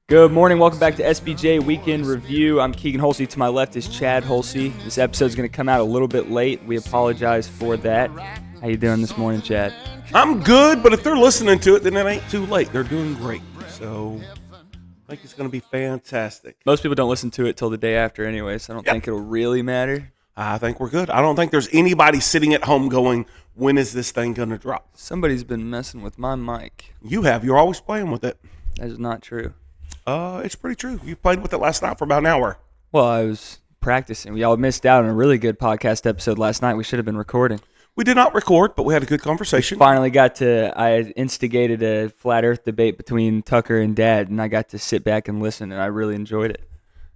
Good morning. Welcome back to SBJ Weekend Review. I'm Keagan Holsey. To my left is Chad Holsey. This episode is going to come out a little bit late. We apologize for that. How you doing this morning, Chad? I'm good, but if they're listening to it, then it ain't too late. They're doing great. So I think it's going to be fantastic. Most people don't listen to it till the day after anyway, so I don't think it'll really matter. I think we're good. I don't think there's anybody sitting at home going, when is this thing going to drop? Somebody's been messing with my mic. You have. You're always playing with it. That is not true. It's pretty true. You played with it last night for about an hour. Well, I was practicing. We all missed out on a really good podcast episode last night. We should have been recording. We did not record, but we had a good conversation. I instigated a flat earth debate between Tucker and Dad, and I got to sit back and listen, and I really enjoyed it.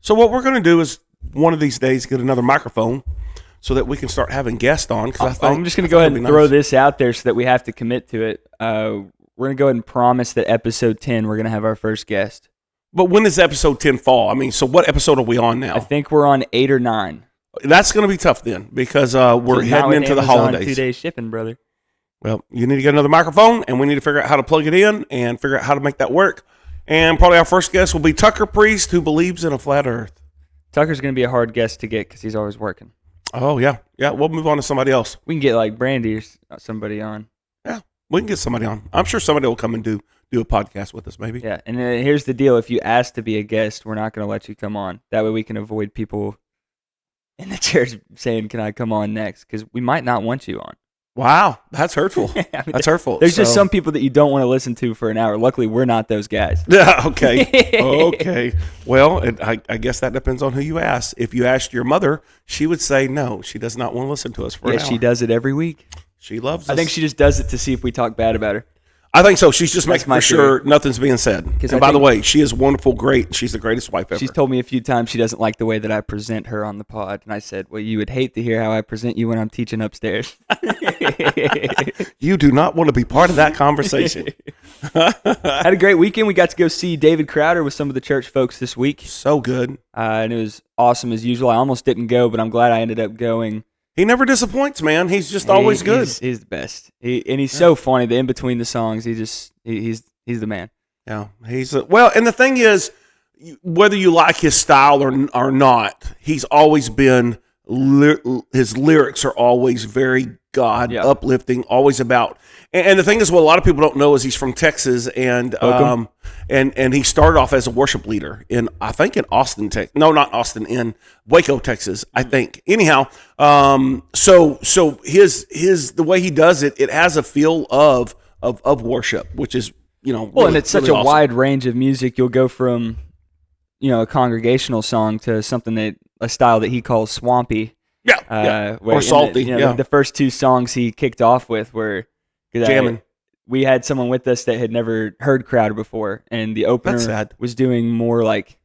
So what we're going to do is one of these days get another microphone so that we can start having guests on. I'm just going to go ahead and throw this out there so that we have to commit to it. We're going to go ahead and promise that episode 10, we're going to have our first guest. But when does episode 10 fall? I mean, so what episode are we on now? I think we're on 8 or 9. That's going to be tough then because we're heading into the holidays. 2-day shipping, brother. Well, you need to get another microphone, and we need to figure out how to plug it in and figure out how to make that work. And probably our first guest will be Tucker Priest, who believes in a flat earth. Tucker's going to be a hard guest to get because he's always working. Oh, yeah. Yeah, we'll move on to somebody else. We can get like Brandy or somebody on. Yeah, we can get somebody on. I'm sure somebody will come and do a podcast with us, maybe. Yeah, and here's the deal. If you ask to be a guest, we're not going to let you come on. That way we can avoid people in the church saying, can I come on next? Because we might not want you on. Wow, that's hurtful. That's hurtful. There's just some people that you don't want to listen to for an hour. Luckily, we're not those guys. Yeah, okay. Okay. Well, I guess that depends on who you ask. If you asked your mother, she would say no. She does not want to listen to us for an hour. Yeah, she does it every week. She loves us. I think she just does it to see if we talk bad about her. I think so. She's just making for sure nothing's being said. And by the way, she is wonderful, great. She's the greatest wife ever. She's told me a few times she doesn't like the way that I present her on the pod. And I said, well, you would hate to hear how I present you when I'm teaching upstairs. You do not want to be part of that conversation. Had a great weekend. We got to go see David Crowder with some of the church folks this week. So good. And it was awesome as usual. I almost didn't go, but I'm glad I ended up going. He never disappoints, man. He's just always good. He's the best. He's so funny. The in between the songs, he's the man. Yeah, and the thing is, whether you like his style or not, he's always been. His lyrics are always very God uplifting, always about. And the thing is, what a lot of people don't know is he's from Texas, and he started off as a worship leader in Austin, Texas. No, not Austin, in Waco, Texas, I think. Anyhow, so his the way he does it, it has a feel of worship, which is well, and it's such a wide range of music. You'll go from a congregational song to something a style that he calls swampy. Or salty. The first 2 songs he kicked off with were jamming. We had someone with us that had never heard Crowder before, and the opener was doing more like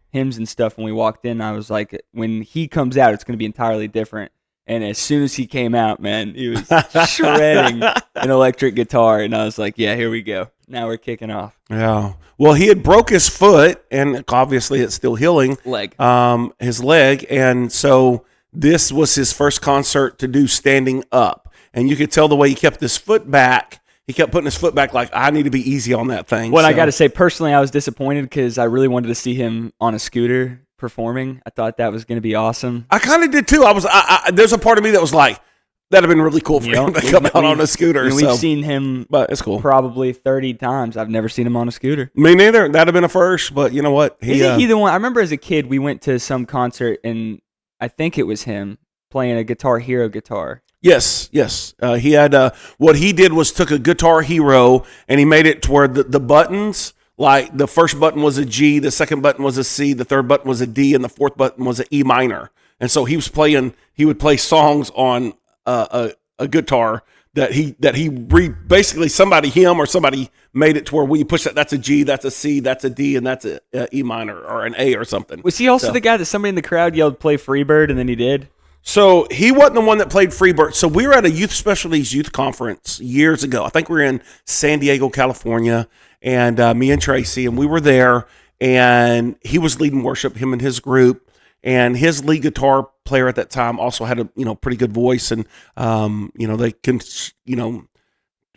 hymns and stuff when we walked in. I was like, when he comes out, it's going to be entirely different. And as soon as he came out, man, he was shredding an electric guitar, and I was like, yeah, here we go. Now we're kicking off. Yeah. Well, he had broke his foot, and obviously it's still healing. His leg, and so this was his first concert to do standing up. And you could tell the way he kept his foot back. He kept putting his foot back like, I need to be easy on that thing. Well, I got to say, personally, I was disappointed because I really wanted to see him on a scooter performing. I thought that was going to be awesome. I kind of did too. There's a part of me that was like, that'd have been really cool for him to come out on a scooter. We've seen him but it's cool. Probably 30 times. I've never seen him on a scooter. Me neither. That'd have been a first, but you know what? Isn't he the one? I remember as a kid, we went to some concert, and I think it was him playing a Guitar Hero guitar. Yes. He had, what he did was took a Guitar Hero, and he made it to where the buttons, like the first button was a G, the second button was a C, the third button was a D, and the fourth button was an E minor. And so he would play songs on a guitar basically him or somebody made it to where when you push that's a G, that's a C, that's a D, and that's a E minor or an A or something. Was he also the guy that somebody in the crowd yelled play Freebird and then he did? So he wasn't the one that played Freebird. So we were at a Youth Specialties Youth Conference years ago. I think we were in San Diego, California, and me and Tracy, and we were there, and he was leading worship, him and his group. And his lead guitar player at that time also had a pretty good voice, and they can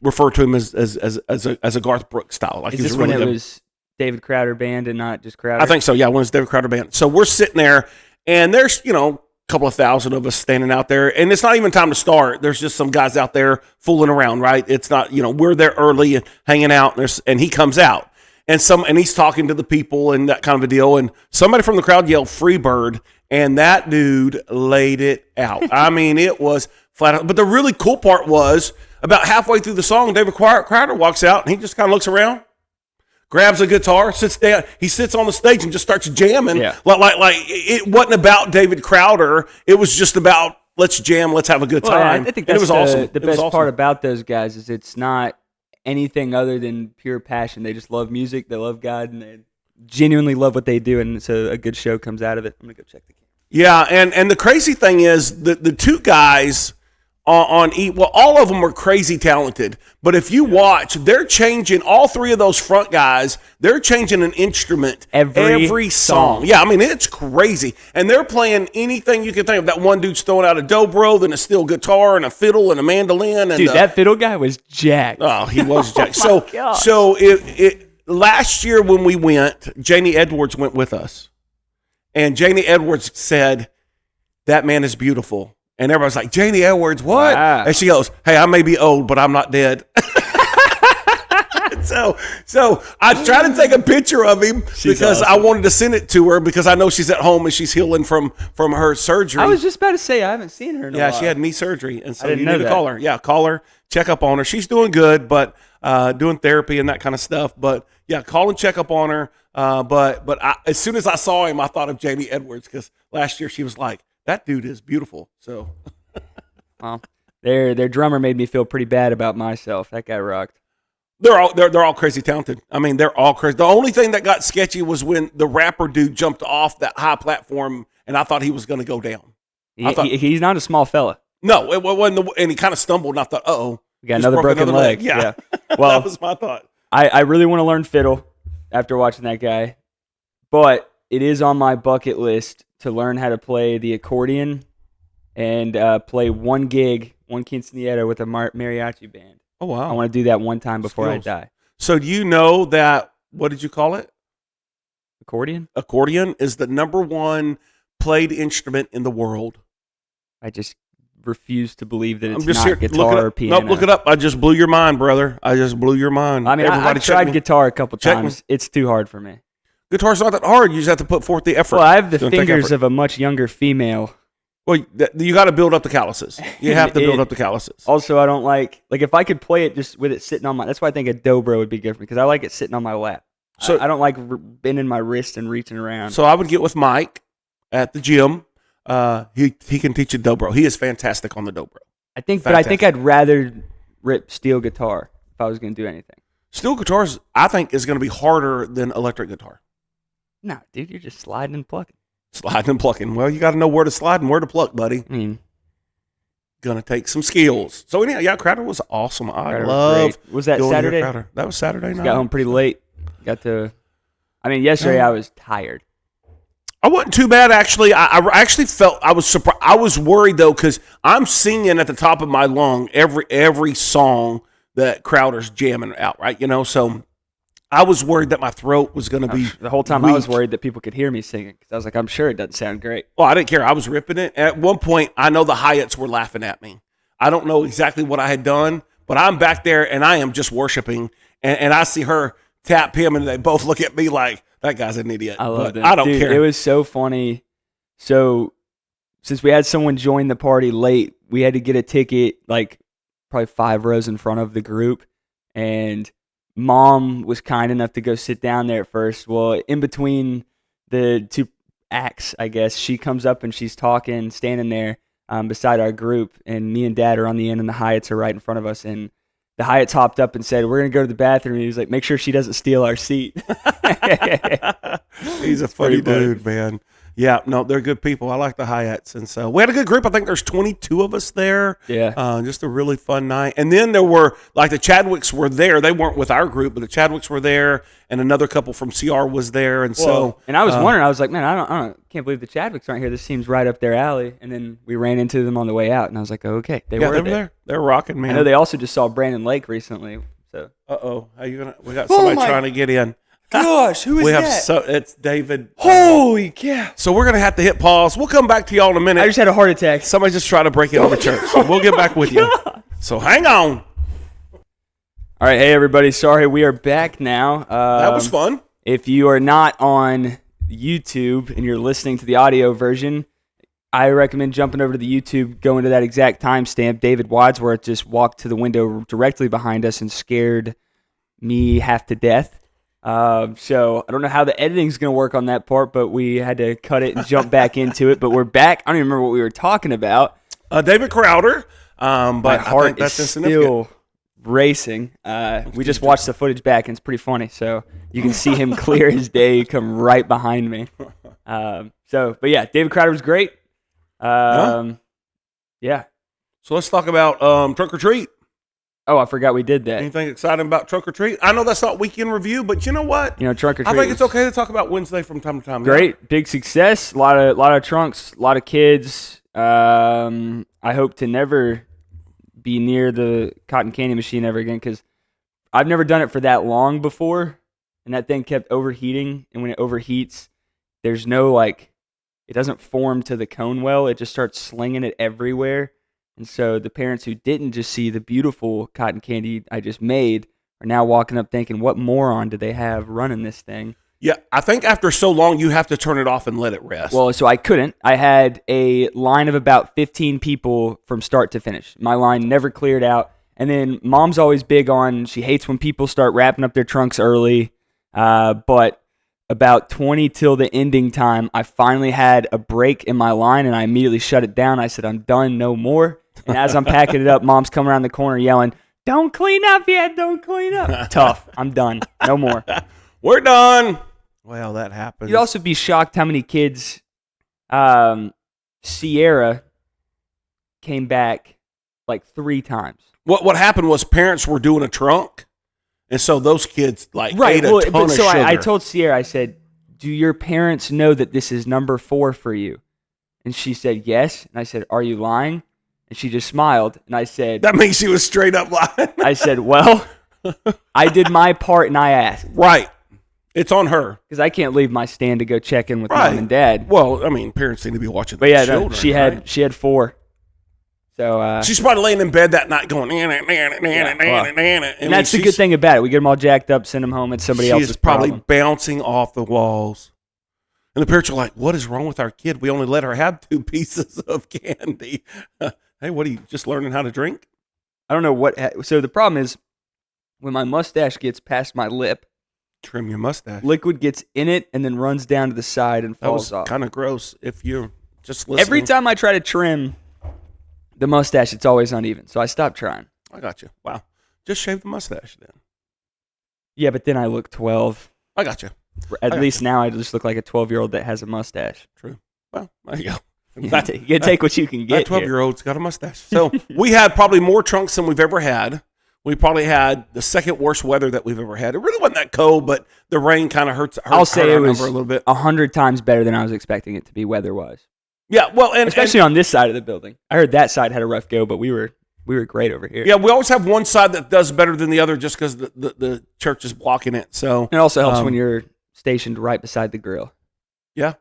refer to him as a Garth Brooks style. Like is this when it was David Crowder Band and not just Crowder? I think so, yeah, when it's David Crowder Band. So we're sitting there, and there's, a couple of thousand of us standing out there, and it's not even time to start. There's just some guys out there fooling around, right? It's not, we're there early and hanging out, and he comes out. And he's talking to the people and that kind of a deal. And somebody from the crowd yelled "Freebird," and that dude laid it out. I mean, it was flat out. But the really cool part was about halfway through the song, David Crowder walks out and he just kind of looks around, grabs a guitar, sits down. He sits on the stage and just starts jamming. Yeah. Like it wasn't about David Crowder. It was just about let's jam, let's have a good time. I think that's awesome. The best part about those guys is it's not anything other than pure passion. They just love music, they love God, and they genuinely love what they do, and so a good show comes out of it. I'm gonna go check the game. Yeah, and the crazy thing is the two guys all of them were crazy talented, but if you watch, they're changing, all three of those front guys, they're changing an instrument every song. Yeah, I mean, it's crazy. And they're playing anything you can think of. That one dude's throwing out a dobro, then a steel guitar and a fiddle and a mandolin. And dude, that fiddle guy was jacked. Oh, he was jacked. So last year when we went, Janie Edwards went with us. And Janie Edwards said, "That man is beautiful." And everybody's like, "Janie Edwards, what?" Wow. And she goes, "Hey, I may be old, but I'm not dead." So I tried to take a picture of him because awesome. I wanted to send it to her because I know she's at home and she's healing from her surgery. I was just about to say I haven't seen her in a while. Yeah, she had knee surgery, and so you need to call her. Yeah, call her, check up on her. She's doing good, but doing therapy and that kind of stuff. But yeah, call and check up on her. But as soon as I saw him, I thought of Janie Edwards because last year she was like, "That dude is beautiful." So, well, their drummer made me feel pretty bad about myself. That guy rocked. They're all crazy talented. I mean, they're all crazy. The only thing that got sketchy was when the rapper dude jumped off that high platform, and I thought he was going to go down. He's not a small fella. No, it wasn't. And he kind of stumbled, and I thought, "Uh-oh, we got another broken leg." Yeah. Well, that was my thought. I really want to learn fiddle after watching that guy, but it is on my bucket list to learn how to play the accordion and play one quinceañera with a mariachi band. Oh, wow. I want to do that one time before I die. So do you know that, what did you call it? Accordion? Accordion is the number one played instrument in the world. I just refuse to believe that it's not guitar or piano. Nope, look it up. I just blew your mind, brother. I just blew your mind. I mean, I've tried guitar a couple times. It's too hard for me. Guitar's not that hard. You just have to put forth the effort. Well, I have the fingers of a much younger female. Well, you got to build up the calluses. You have to build up the calluses. Also, I don't like if I could play it just with it sitting on my. That's why I think a dobro would be good for me because I like it sitting on my lap. So I don't like bending my wrist and reaching around. So I would get with Mike at the gym. He can teach you dobro. He is fantastic on the dobro. But I think I'd rather rip steel guitar if I was going to do anything. Steel guitars, I think, is going to be harder than electric guitar. No, dude, you're just sliding and plucking. Sliding and plucking. Well, you got to know where to slide and where to pluck, buddy. Gonna take some skills. So anyhow, yeah, Crowder was awesome. I love. Was that Saturday? That was Saturday night. Got home pretty late. Yesterday I was tired. I wasn't too bad actually. I actually felt I was surprised. I was worried though because I'm singing at the top of my lung every song that Crowder's jamming out, right? So I was worried that my throat was going to be the whole time. weak. I was worried that people could hear me singing because I was like, I'm sure it doesn't sound great. Well, I didn't care. I was ripping it. At one point, I know the Hyatts were laughing at me. I don't know exactly what I had done, but I'm back there and I am just worshiping. And I see her tap him, and they both look at me like that guy's an idiot. I love it. I don't care. It was so funny. So since we had someone join the party late, we had to get a ticket like probably 5 rows in front of the group, and Mom was kind enough to go sit down there at first. Well, in between the two acts, I guess, she comes up and she's talking, standing there beside our group, and me and Dad are on the end, and the Hyatts are right in front of us, and the Hyatts hopped up and said, "We're going to go to the bathroom," and he was like, "Make sure she doesn't steal our seat." He's a funny dude, man. Yeah, no, they're good people. I like the Hyatts. And so we had a good group. I think there's 22 of us there. Yeah. Just a really fun night. And then there were, like the Chadwicks were there. They weren't with our group, but the Chadwicks were there, and another couple from CR was there. And and I was wondering, I was like, man, I can't believe the Chadwicks aren't here. This seems right up their alley. And then we ran into them on the way out, and I was like, oh, okay. They were there. They're rocking, man. I know they also just saw Brandon Lake recently. So. Uh-oh. How you gonna? We got somebody trying to get in. gosh, who is that? It's David. Holy cow. So we're going to have to hit pause. We'll come back to y'all in a minute. I just had a heart attack. Somebody just tried to break into the church. We'll get back with you. So hang on. All right. Hey, everybody. Sorry, we are back now. That was fun. If you are not on YouTube and you're listening to the audio version, I recommend jumping over to the YouTube, going to that exact timestamp. David Wadsworth just walked to the window directly behind us and scared me half to death. So I don't know how the editing's going to work on that part, but we had to cut it and jump back into it. But we're back. I don't even remember what we were talking about. David Crowder. But my heart is still racing. We just watched the footage back, and it's pretty funny. So you can see him clear his day, come right behind me. But yeah, David Crowder was great. Yeah. So let's talk about Trunk or Treat. Oh, I forgot we did that. Anything exciting about Trunk or Treat? I know that's not weekend review, but you know what? Trunk or Treat. I think it's okay to talk about Wednesday from time to time. Great, yeah. Big success. A lot of trunks, a lot of kids. I hope to never be near the cotton candy machine ever again because I've never done it for that long before, and that thing kept overheating. And when it overheats, there's no it doesn't form to the cone well. It just starts slinging it everywhere. And so the parents who didn't just see the beautiful cotton candy I just made are now walking up thinking, what moron do they have running this thing? Yeah, I think after so long, you have to turn it off and let it rest. Well, so I couldn't. I had a line of about 15 people from start to finish. My line never cleared out. And then Mom's always big on, she hates when people start wrapping up their trunks early. But about 20 till the ending time, I finally had a break in my line, and I immediately shut it down. I said, I'm done, no more. And as I'm packing it up, Mom's coming around the corner yelling, don't clean up yet, don't clean up. Tough. I'm done. No more. We're done. Well, that happens. You'd also be shocked how many kids Sierra came back 3 times. What happened was parents were doing a trunk, and so those kids ate a ton of sugar. I told Sierra, I said, do your parents know that this is number 4 for you? And she said, yes. And I said, are you lying? And she just smiled. And I said... That means she was straight up lying. I said, well, I did my part and I asked. Right. It's on her. Because I can't leave my stand to go check in with Mom and Dad. Well, I mean, parents need to be watching their children. She had 4. So she's probably laying in bed that night going, and that's the good thing about it. We get them all jacked up, send them home. It's somebody else's problem. She's probably bouncing off the walls. And the parents are like, what is wrong with our kid? We only let her have 2 pieces of candy. Hey, what are you, just learning how to drink? I don't know what. So the problem is when my mustache gets past my lip. Trim your mustache. Liquid gets in it and then runs down to the side and falls off. Kind of gross if you're just listening. Every time I try to trim the mustache, it's always uneven. So I stopped trying. I got you. Wow. Just shave the mustache then. Yeah, but then I look 12. I got you. At least now I just look like a 12-year-old that has a mustache. True. Well, there you go. You can take what you can get. That 12-year-old's got a mustache. So we had probably more trunks than we've ever had. We probably had the second worst weather that we've ever had. It really wasn't that cold, but the rain kind of hurt. I'll say it was a little bit. 100 times better than I was expecting it to be weather-wise. Yeah, well, and especially on this side of the building. I heard that side had a rough go, but we were great over here. Yeah, we always have one side that does better than the other just because the church is blocking it. So it also helps when you're stationed right beside the grill. Yeah.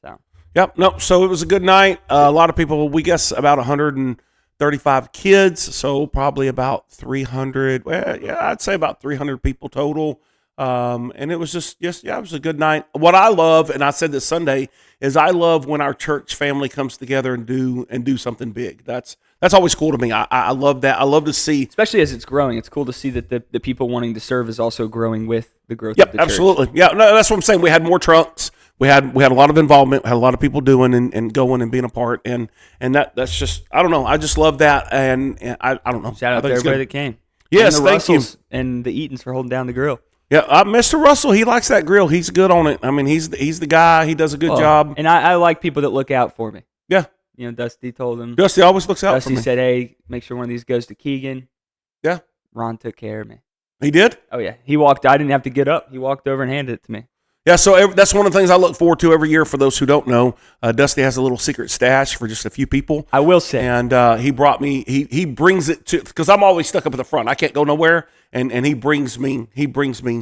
So. Yep. No. So it was a good night. A lot of people. We guess about 135 kids. So probably about 300. Well, yeah, I'd say about 300 people total. And it was just it was a good night. What I love, and I said this Sunday, is I love when our church family comes together and do something big. That's always cool to me. I love that. I love to see, especially as it's growing. It's cool to see that the people wanting to serve is also growing with the growth of the church. Absolutely. Yeah, no, that's what I'm saying. We had more trunks. We had a lot of involvement. Had a lot of people doing and going and being a part. And that's just, I don't know. I just love that. And I don't know. Shout out to everybody that came. Yes, and the thank you. And the Eatons for holding down the grill. Yeah, Mr. Russell, he likes that grill. He's good on it. I mean, he's the guy. He does a good job. And I like people that look out for me. Yeah. Dusty told him. Dusty always looks out for me. Dusty said, hey, make sure one of these goes to Keagan. Yeah. Ron took care of me. He did? Oh, yeah. He walked. I didn't have to get up. He walked over and handed it to me. Yeah, so that's one of the things I look forward to every year. For those who don't know, Dusty has a little secret stash for just a few people. I will say. And he brought me, he brings it to, because I'm always stuck up at the front. I can't go nowhere. And he brings me.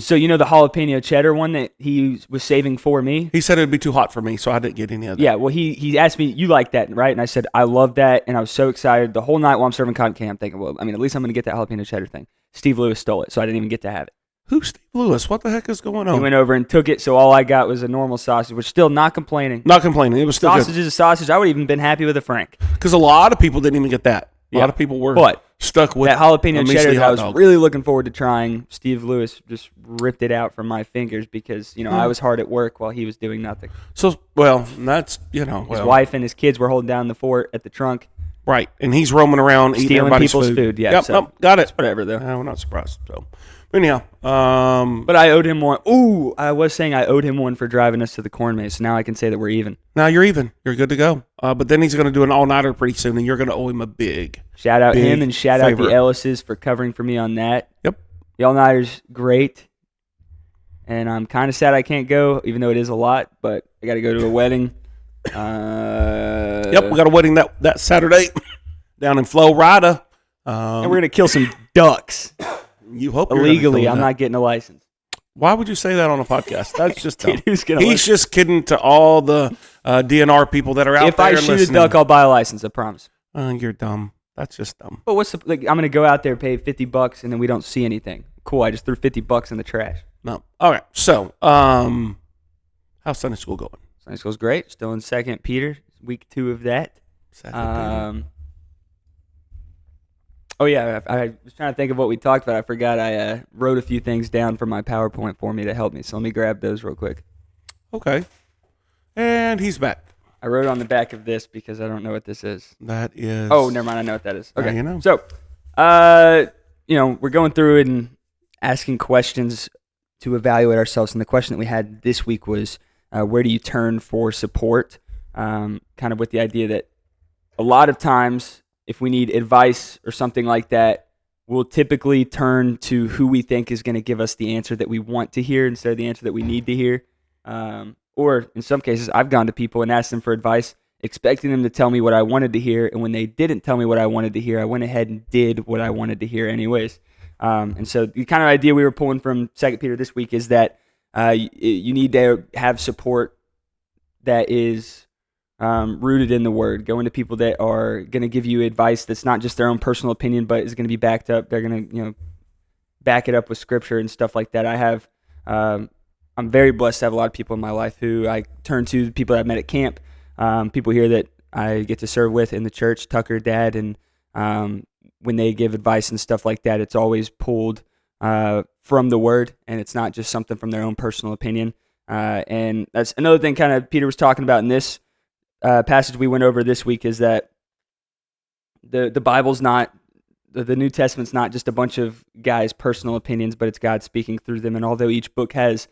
So you know the jalapeno cheddar one that he was saving for me? He said it would be too hot for me, so I didn't get any of that. Yeah, well, he asked me, you like that, right? And I said, I love that. And I was so excited the whole night while I'm serving cotton candy. I'm thinking, well, I mean, at least I'm going to get that jalapeno cheddar thing. Steve Lewis stole it, so I didn't even get to have it. Who's Steve Lewis? What the heck is going on? He went over and took it, so all I got was a normal sausage, which still not complaining. Not complaining. It was still sausage is a sausage. I would have even been happy with a Frank. Because a lot of people didn't even get that. A lot of people were stuck with that jalapeno cheddar that I was really looking forward to trying. Steve Lewis just ripped it out from my fingers because, I was hard at work while he was doing nothing. So, well, that's, His wife and his kids were holding down the fort at the trunk. Right. And he's roaming around eating everybody's people's food. Yeah. Yep, So got it. Whatever, though. We're not surprised. So, anyhow. But I owed him one. Ooh, I was saying I owed him one for driving us to the corn maze. So now I can say that we're even. Now you're even. You're good to go. But then he's going to do an all-nighter pretty soon, and you're going to owe him a big shout out him and shout out the Ellises for covering for me on that. Yep. The all-nighter's great. And I'm kind of sad I can't go, even though it is a lot. But I got to go to a wedding. Yep, we got a wedding that Saturday down in Florida. And we're going to kill some ducks. You hope illegally. I'm not getting a license. Why would you say that on a podcast? That's just dumb. He's just kidding to all the DNR people that are out there. If I shoot listening. a duck, I'll buy a license. I promise. You're dumb. That's just dumb. But what's I'm going to go out there, pay $50, and then we don't see anything. Cool. I just threw $50 in the trash. No. All right. So, how's Sunday school going? Sunday school's great. Still in 2nd Peter, week 2 of that. Oh, yeah, I was trying to think of what we talked about. I forgot I wrote a few things down for my PowerPoint for me to help me, so let me grab those real quick. Okay. And he's back. I wrote on the back of this because I don't know what this is. That is... Oh, never mind, I know what that is. Okay, you know. So, we're going through it and asking questions to evaluate ourselves, and the question that we had this week was, where do you turn for support? Kind of with the idea that a lot of times, if we need advice or something like that, we'll typically turn to who we think is going to give us the answer that we want to hear instead of the answer that we need to hear. Or in some cases, I've gone to people and asked them for advice, expecting them to tell me what I wanted to hear. And when they didn't tell me what I wanted to hear, I went ahead and did what I wanted to hear anyways. And so the kind of idea we were pulling from 2 Peter this week is that you need to have support that is rooted in the Word. Going to people that are going to give you advice that's not just their own personal opinion, but is going to be backed up. They're going to, back it up with Scripture and stuff like that. I'm very blessed to have a lot of people in my life who I turn to, people that I've met at camp, people here that I get to serve with in the church, Tucker, Dad, and when they give advice and stuff like that, it's always pulled from the Word, and it's not just something from their own personal opinion. And that's another thing kind of Peter was talking about in this passage we went over this week, is that the Bible's not, the New Testament's not just a bunch of guys' personal opinions, but it's God speaking through them. And although each book has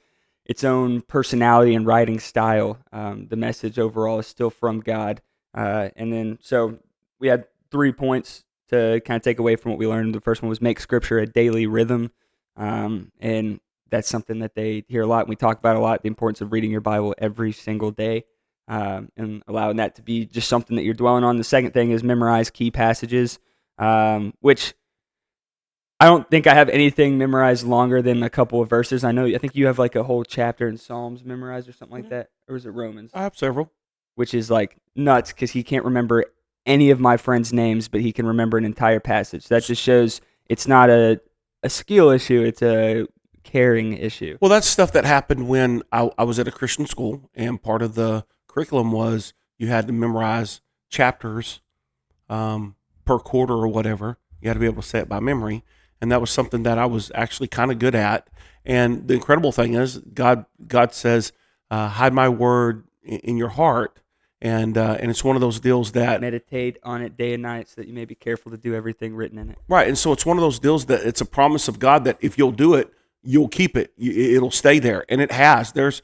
its own personality and writing style, the message overall is still from God. And then, so we had 3 points to kind of take away from what we learned. The first one was make Scripture a daily rhythm. And that's something that they hear a lot, and we talk about a lot, the importance of reading your Bible every single day. And allowing that to be just something that you're dwelling on. The second thing is memorize key passages, which I don't think I have anything memorized longer than a couple of verses. I think you have like a whole chapter in Psalms memorized or something like that. Or is it Romans? I have several. Which is like nuts because he can't remember any of my friends' names, but he can remember an entire passage. That just shows it's not a skill issue, it's a caring issue. Well, that's stuff that happened when I was at a Christian school, and part of the curriculum was you had to memorize chapters per quarter or whatever. You had to be able to say it by memory, and that was something that I was actually kind of good at. And the incredible thing is, God says, "Hide my word in your heart," and it's one of those deals that meditate on it day and night, so that you may be careful to do everything written in it. Right, and so it's one of those deals that it's a promise of God that if you'll do it, you'll keep it. It'll stay there, and it has. There's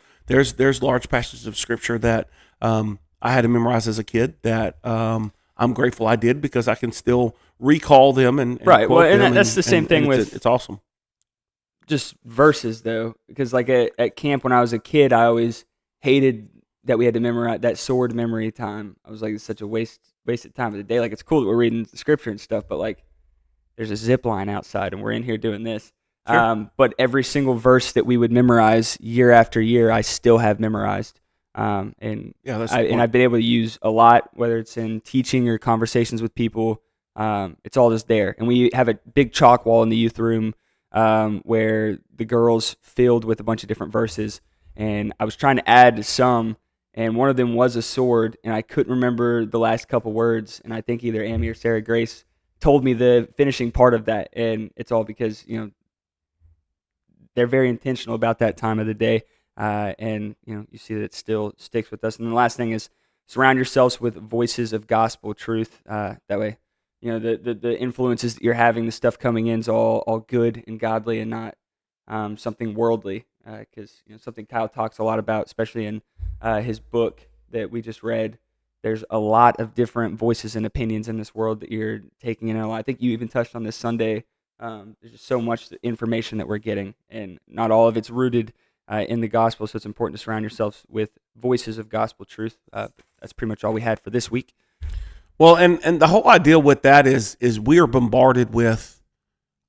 large passages of Scripture that I had to memorize as a kid that I'm grateful I did, because I can still recall them and right. Well, and that's the same thing with it's awesome. just verses though, because like at camp when I was a kid, I always hated that we had to memorize that sword memory time. I was like, it's such a wasted time of the day. Like, it's cool that we're reading the scripture and stuff, but like, there's a zip line outside and we're in here doing this. Sure. But every single verse that we would memorize year after year, I still have memorized. And I've been able to use a lot, whether it's in teaching or conversations with people. It's all just there. And we have a big chalk wall in the youth room where the girls filled with a bunch of different verses. And I was trying to add some, and one of them was a sword, and I couldn't remember the last couple words. And I think either Amy or Sarah Grace told me the finishing part of that. And it's all because, they're very intentional about that time of the day. And you see that it still sticks with us. And the last thing is surround yourselves with voices of gospel truth. That way, the influences that you're having, the stuff coming in is all good and godly and not something worldly. Because something Kyle talks a lot about, especially in his book that we just read. There's a lot of different voices and opinions in this world that you're taking in. I think you even touched on this Sunday. There's just so much information that we're getting, and not all of it's rooted in the gospel, so it's important to surround yourselves with voices of gospel truth. That's pretty much all we had for this week. Well, and the whole idea with that is we are bombarded with,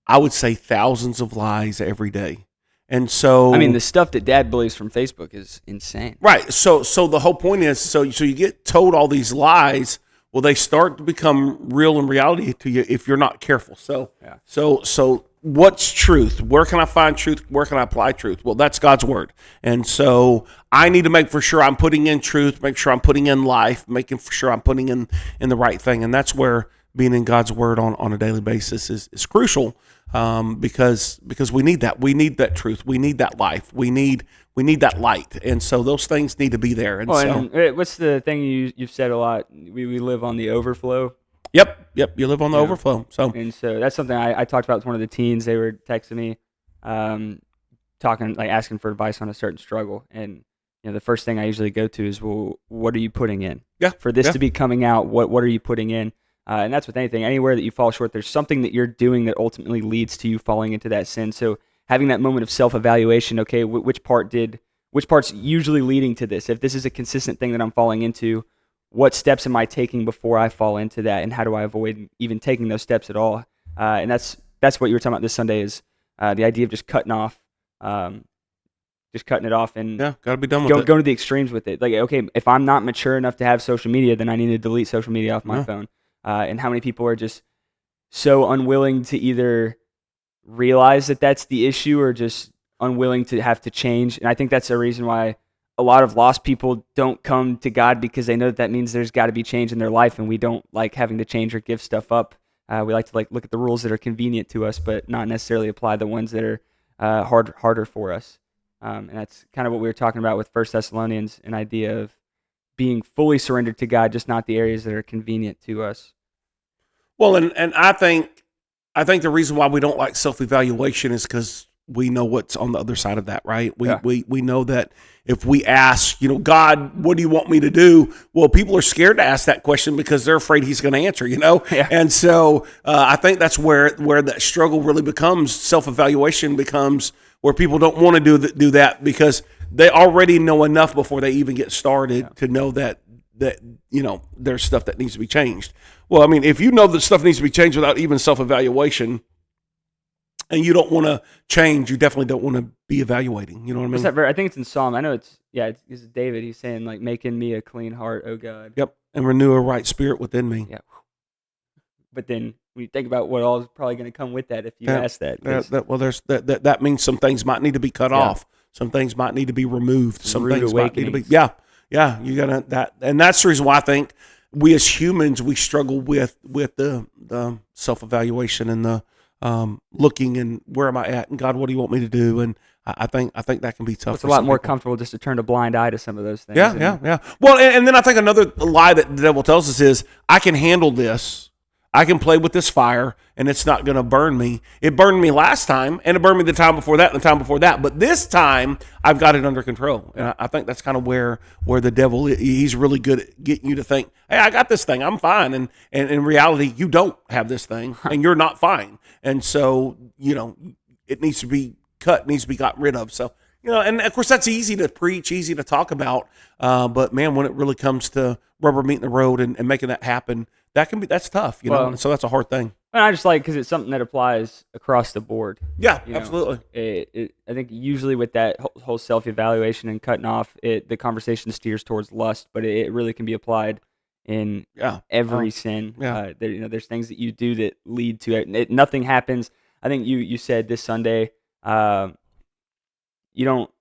I would say, thousands of lies every day. And so, I mean, the stuff that Dad believes from Facebook is insane. Right. So the whole point is, so you get told all these lies. Well, they start to become real in reality to you if you're not careful. So what's truth? Where can I find truth? Where can I apply truth? Well, that's God's word. And so I need to make for sure I'm putting in truth, make sure I'm putting in life, making for sure I'm putting in the right thing. And that's where being in God's word on a daily basis is crucial, because we need that. We need that truth. We need that life. We need that light. And so those things need to be there. And what's the thing you've said a lot? We live on the overflow. Yep. You live on the overflow. So that's something I talked about with one of the teens. They were texting me, asking for advice on a certain struggle. And the first thing I usually go to is, well, what are you putting in? Yeah. For this to be coming out, what are you putting in? And that's with anything. Anywhere that you fall short, there's something that you're doing that ultimately leads to you falling into that sin. So having that moment of self-evaluation, okay, which part's usually leading to this? If this is a consistent thing that I'm falling into, what steps am I taking before I fall into that, and how do I avoid even taking those steps at all? And that's what you were talking about this Sunday, is the idea of just cutting it off, and gotta be done with it. Go to the extremes with it. Like, okay, if I'm not mature enough to have social media, then I need to delete social media off my phone. And how many people are just so unwilling to either realize that that's the issue or just unwilling to have to change. And I think that's a reason why a lot of lost people don't come to God, because they know that means there's got to be change in their life, and we don't like having to change or give stuff up. We like to look at the rules that are convenient to us, but not necessarily apply the ones that are harder for us. And that's kind of what we were talking about with 1 Thessalonians, an idea of being fully surrendered to God, just not the areas that are convenient to us. Well, and I think the reason why we don't like self-evaluation is because we know what's on the other side of that, right? We know that if we ask, God, what do you want me to do? Well, people are scared to ask that question because they're afraid he's going to answer, Yeah. And so I think that's where that struggle really becomes, self-evaluation becomes where people don't want to do that because they already know enough before they even get started to know that there's stuff that needs to be changed. Well, I mean, if you know that stuff needs to be changed without even self-evaluation, and you don't want to change, you definitely don't want to be evaluating. You know what I mean? What's that verse? I think it's in Psalm. I know it's David. He's saying, like, making me a clean heart, oh God. Yep, and renew a right spirit within me. Yeah. But then when you think about what all is probably going to come with that if you ask that. That means some things might need to be cut off. Some things might need to be removed. Some things might need to be. Yeah. You gotta that, and that's the reason why I think we as humans we struggle with the self-evaluation and the looking and where am I at and God, what do you want me to do? And I think that can be tough. It's a lot more comfortable just to turn a blind eye to some of those things. Yeah. Well, and then I think another lie that the devil tells us is I can handle this. I can play with this fire, and it's not going to burn me. It burned me last time, and it burned me the time before that and the time before that. But this time, I've got it under control. And I think that's kind of where the devil, he's really good at getting you to think, hey, I got this thing. I'm fine. And in reality, you don't have this thing, and you're not fine. And so, it needs to be cut, needs to be gotten rid of. So, and of course that's easy to preach, easy to talk about. But man, when it really comes to rubber meeting the road and making that happen, that's tough, and so that's a hard thing. And I just because it's something that applies across the board. Yeah, absolutely. I think usually with that whole self-evaluation and cutting off, the conversation steers towards lust, but it really can be applied in every sin. Yeah. There's things that you do that lead to it. Nothing happens. I think you said this Sunday, you don't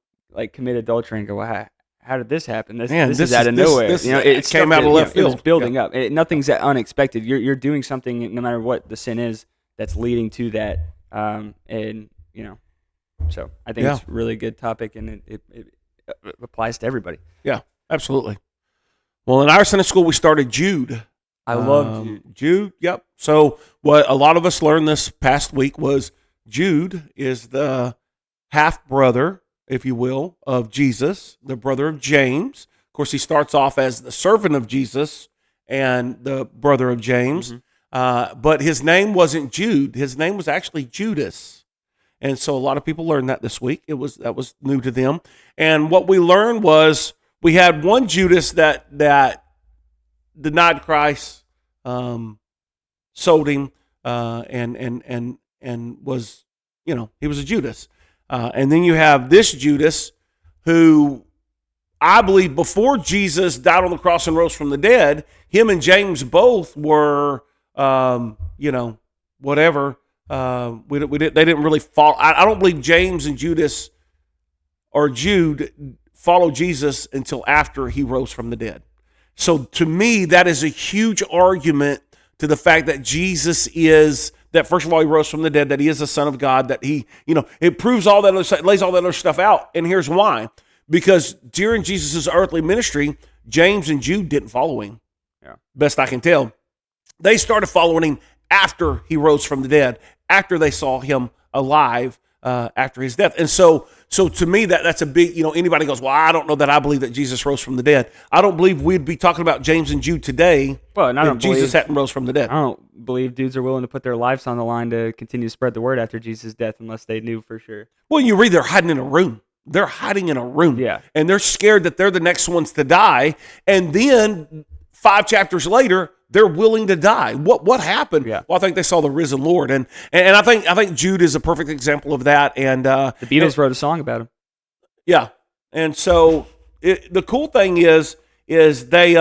commit adultery and go, well, how did this happen? This is out of nowhere. It came out of left field. It was building up. Nothing's unexpected. You're doing something, no matter what the sin is, that's leading to that. So I think it's a really good topic, and it applies to everybody. Yeah, absolutely. Well, in our Sunday school, we started Jude. I love Jude. Jude, yep. So what a lot of us learned this past week was Jude is the half-brother, if you will, of Jesus, the brother of James. Of course, he starts off as the servant of Jesus and the brother of James. Mm-hmm. But his name wasn't Jude. His name was actually Judas. And so a lot of people learned that this week. That was new to them. And what we learned was we had one Judas that denied Christ, sold him, and was, he was a Judas. And then you have this Judas who I believe before Jesus died on the cross and rose from the dead, him and James both were, whatever. They didn't really follow. I don't believe James and Judas or Jude followed Jesus until after he rose from the dead. So to me, that is a huge argument to the fact that Jesus is, that first of all, he rose from the dead, that he is the Son of God, that he, it proves all that other stuff, lays all that other stuff out. And here's why. Because during Jesus' earthly ministry, James and Jude didn't follow him. Yeah. Best I can tell. They started following him after he rose from the dead, after they saw him alive after his death. And so to me, that's a big, anybody goes, well, I don't know that I believe that Jesus rose from the dead. I don't believe we'd be talking about James and Jude today if Jesus hadn't rose from the dead. I don't believe dudes are willing to put their lives on the line to continue to spread the word after Jesus' death unless they knew for sure. Well, you read they're hiding in a room. They're hiding in a room. Yeah. And they're scared that they're the next ones to die. And then 5 chapters later, they're willing to die. What happened? Yeah. Well, I think they saw the risen Lord, and I think Jude is a perfect example of that. And the Beatles wrote a song about him. Yeah, and so the cool thing is they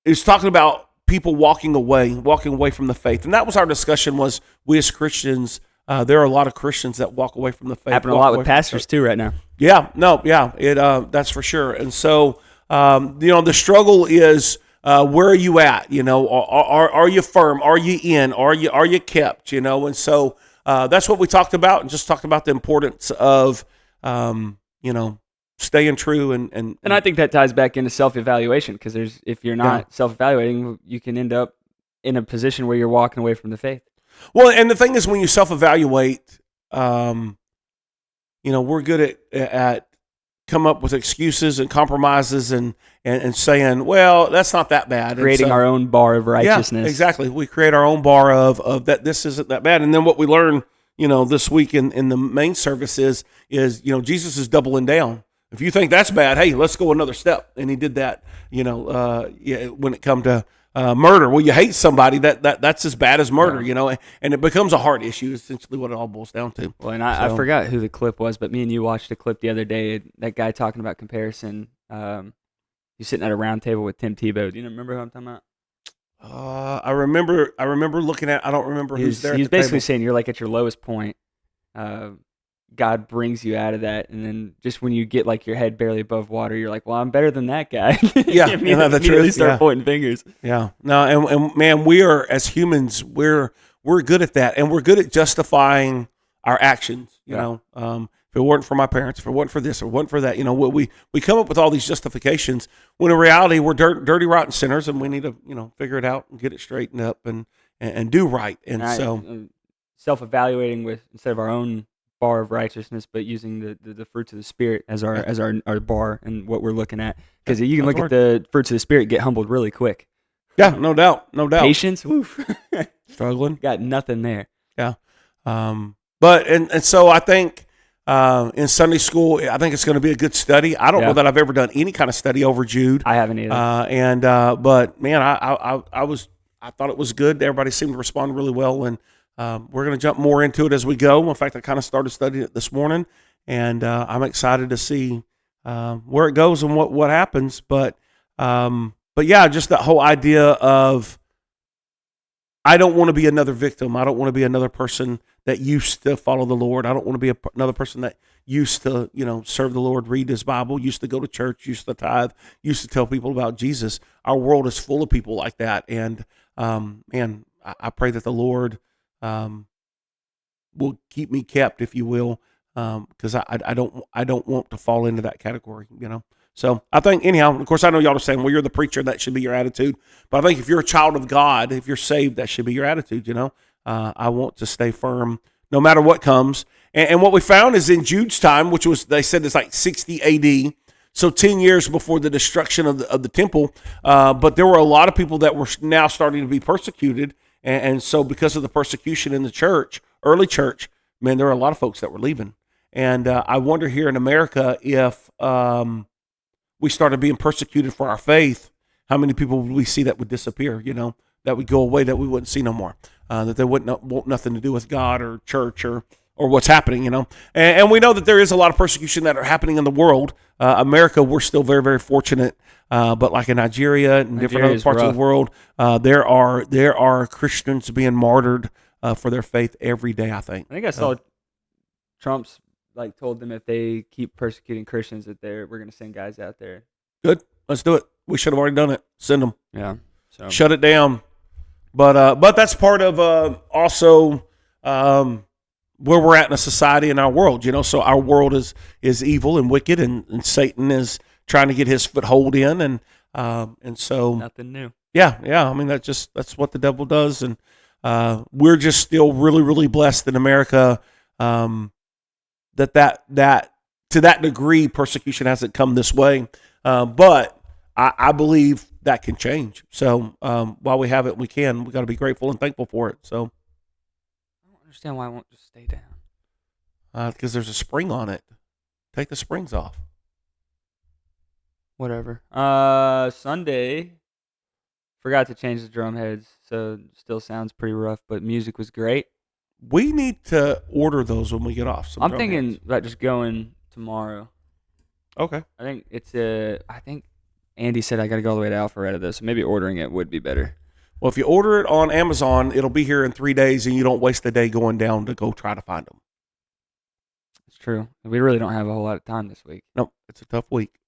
is talking about people walking away from the faith, and that was our discussion. Was we as Christians? There are a lot of Christians that walk away from the faith. Happening a lot with pastors too right now. That's for sure. And so the struggle is. Where are you at? Are you firm? Are you in? Are you kept? And so that's what we talked about, and just talked about the importance of staying true and I think that ties back into self-evaluation, because if you're not self-evaluating, you can end up in a position where you're walking away from the faith. Well, and the thing is, when you self-evaluate, we're good at come up with excuses and compromises and saying, well, that's not that bad. Creating our own bar of righteousness. Yeah, exactly. We create our own bar of that this isn't that bad. And then what we learn, this week in the main service is Jesus is doubling down. If you think that's bad, hey, let's go another step. And he did that, when it come to murder. Well, you hate somebody, that's as bad as murder, and it beco's a heart issue, essentially what it all boils down to. Well, and I forgot who the clip was, but me and you watched a clip the other day, that guy talking about comparison. He's sitting at a round table with Tim Tebow. Do you remember who I'm talking about? I remember looking at, I don't remember who's there. He's basically saying you're at your lowest point. God brings you out of that, and then just when you get your head barely above water, you're like, well, I'm better than that guy. Yeah, that's true. Start pointing fingers. Yeah, no, and man, we are, as humans, we're good at that, and we're good at justifying our actions. You know, if it weren't for my parents, if it wasn't for this, if it wasn't for that, we come up with all these justifications when in reality we're dirty, rotten sinners, and we need to figure it out and get it straightened up and do right. And so self-evaluating with, instead of our own bar of righteousness, but using the fruits of the Spirit as our bar and what we're looking at, because you can look at the fruits of the Spirit, get humbled really quick. Yeah, no doubt. Patience, woof. Struggling, got nothing there. Yeah, And so I think in Sunday school, I think it's going to be a good study. I don't know that I've ever done any kind of study over Jude. I haven't either. But man, I thought it was good. Everybody seemed to respond really well, and we're going to jump more into it as we go. In fact, I kind of started studying it this morning, and I'm excited to see where it goes and what happens. But yeah, just that whole idea of I don't want to be another victim. I don't want to be another person that used to follow the Lord. I don't want to be another person that used to, serve the Lord, read his Bible, used to go to church, used to tithe, used to tell people about Jesus. Our world is full of people like that. And, man, I pray that the Lord will keep me kept, if you will, because I don't want to fall into that category, So I think, anyhow, of course, I know y'all are saying, well, you're the preacher, that should be your attitude. But I think if you're a child of God, if you're saved, that should be your attitude, I want to stay firm no matter what comes. And what we found is in Jude's time, which was, they said it's like 60 AD, so 10 years before the destruction of the temple, but there were a lot of people that were now starting to be persecuted. And so because of the persecution in the church, early church, man, there were a lot of folks that were leaving. And I wonder here in America if we started being persecuted for our faith, how many people would we see that would disappear, that would go away, that we wouldn't see no more, that they wouldn't want nothing to do with God or church or what's happening, And we know that there is a lot of persecution that are happening in the world. America, we're still very, very fortunate, but like in Nigeria and different other parts of the world, there are Christians being martyred for their faith every day, I think. I think I saw Trump's told them if they keep persecuting Christians that we're going to send guys out there. Good. Let's do it. We should have already done it. Send them. Yeah. So shut it down. But that's part of also where we're at in a society in our world, So our world is evil and wicked, and Satan is trying to get his foothold in, and so nothing new. Yeah. I mean, that's what the devil does, and we're just still really, really blessed in America. That to that degree, persecution hasn't come this way, but I believe that can change. So while we have it, we got to be grateful and thankful for it. So I don't understand why I won't just stay down. Because there's a spring on it. Take the springs off. Whatever. Sunday, forgot to change the drum heads, so still sounds pretty rough, but music was great. We need to order those when we get off. I'm thinking about just going tomorrow. Okay. I think Andy said I got to go all the way to Alpharetta, so maybe ordering it would be better. Well, if you order it on Amazon, it'll be here in 3 days, and you don't waste a day going down to go try to find them. It's true. We really don't have a whole lot of time this week. Nope, it's a tough week.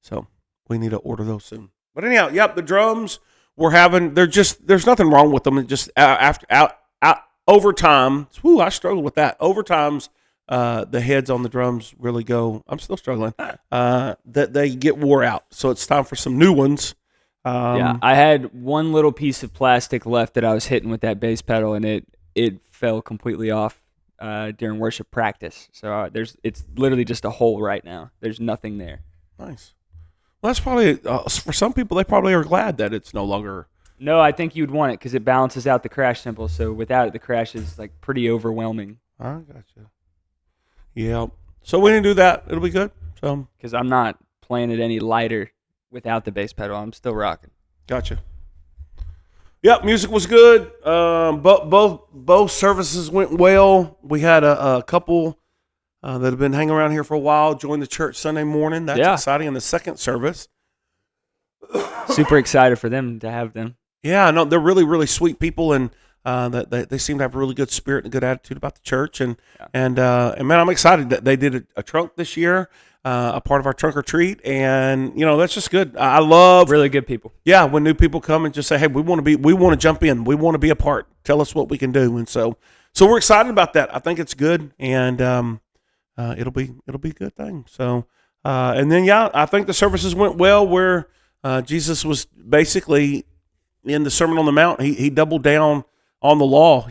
So we need to order those soon. But anyhow, yep, the drums there's nothing wrong with them. It just over time, I struggle with that. Over times, the heads on the drums really go. I'm still struggling. That they get wore out, so it's time for some new ones. I had one little piece of plastic left that I was hitting with that bass pedal, and it fell completely off during worship practice. So it's literally just a hole right now. There's nothing there. Nice. Well, that's probably for some people. They probably are glad that it's no longer. No, I think you'd want it because it balances out the crash cymbal. So without it, the crash is pretty overwhelming. I gotcha. Yeah. So we didn't do that. It'll be good. So because I'm not playing it any lighter without the bass pedal, I'm still rocking. Gotcha. Yep, music was good. Both services went well. We had a couple that have been hanging around here for a while join the church Sunday morning. That's exciting. In the second service, super excited for them to have them. Yeah, no, they're really, really sweet people, and they seem to have a really good spirit and a good attitude about the church. And man, I'm excited that they did a trunk this year, a part of our trunk or treat, and that's just good. I love really good people. Yeah, when new people come and just say, "Hey, we want to jump in, we want to be a part. Tell us what we can do." And so we're excited about that. I think it's good, and it'll be a good thing. So and then I think the services went well where Jesus was basically. In the Sermon on the Mount, he doubled down on the law,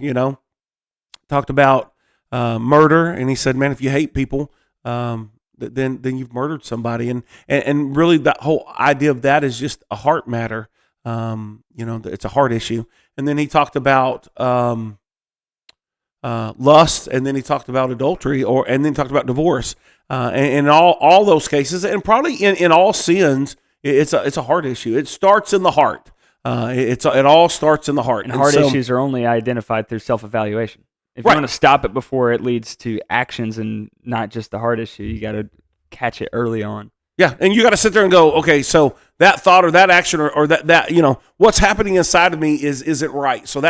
talked about murder, and he said, man, if you hate people, then you've murdered somebody. And really that whole idea of that is just a heart matter. It's a heart issue. And then he talked about lust, and then he talked about adultery, and then talked about divorce. And in all those cases, and probably in all sins, it's a heart issue. It starts in the heart. It all starts in the heart. And heart issues are only identified through self-evaluation. If you want to stop it before it leads to actions and not just the heart issue, you got to catch it early on. Yeah, and you got to sit there and go, okay, so that thought or that action or that what's happening inside of me isn't right. So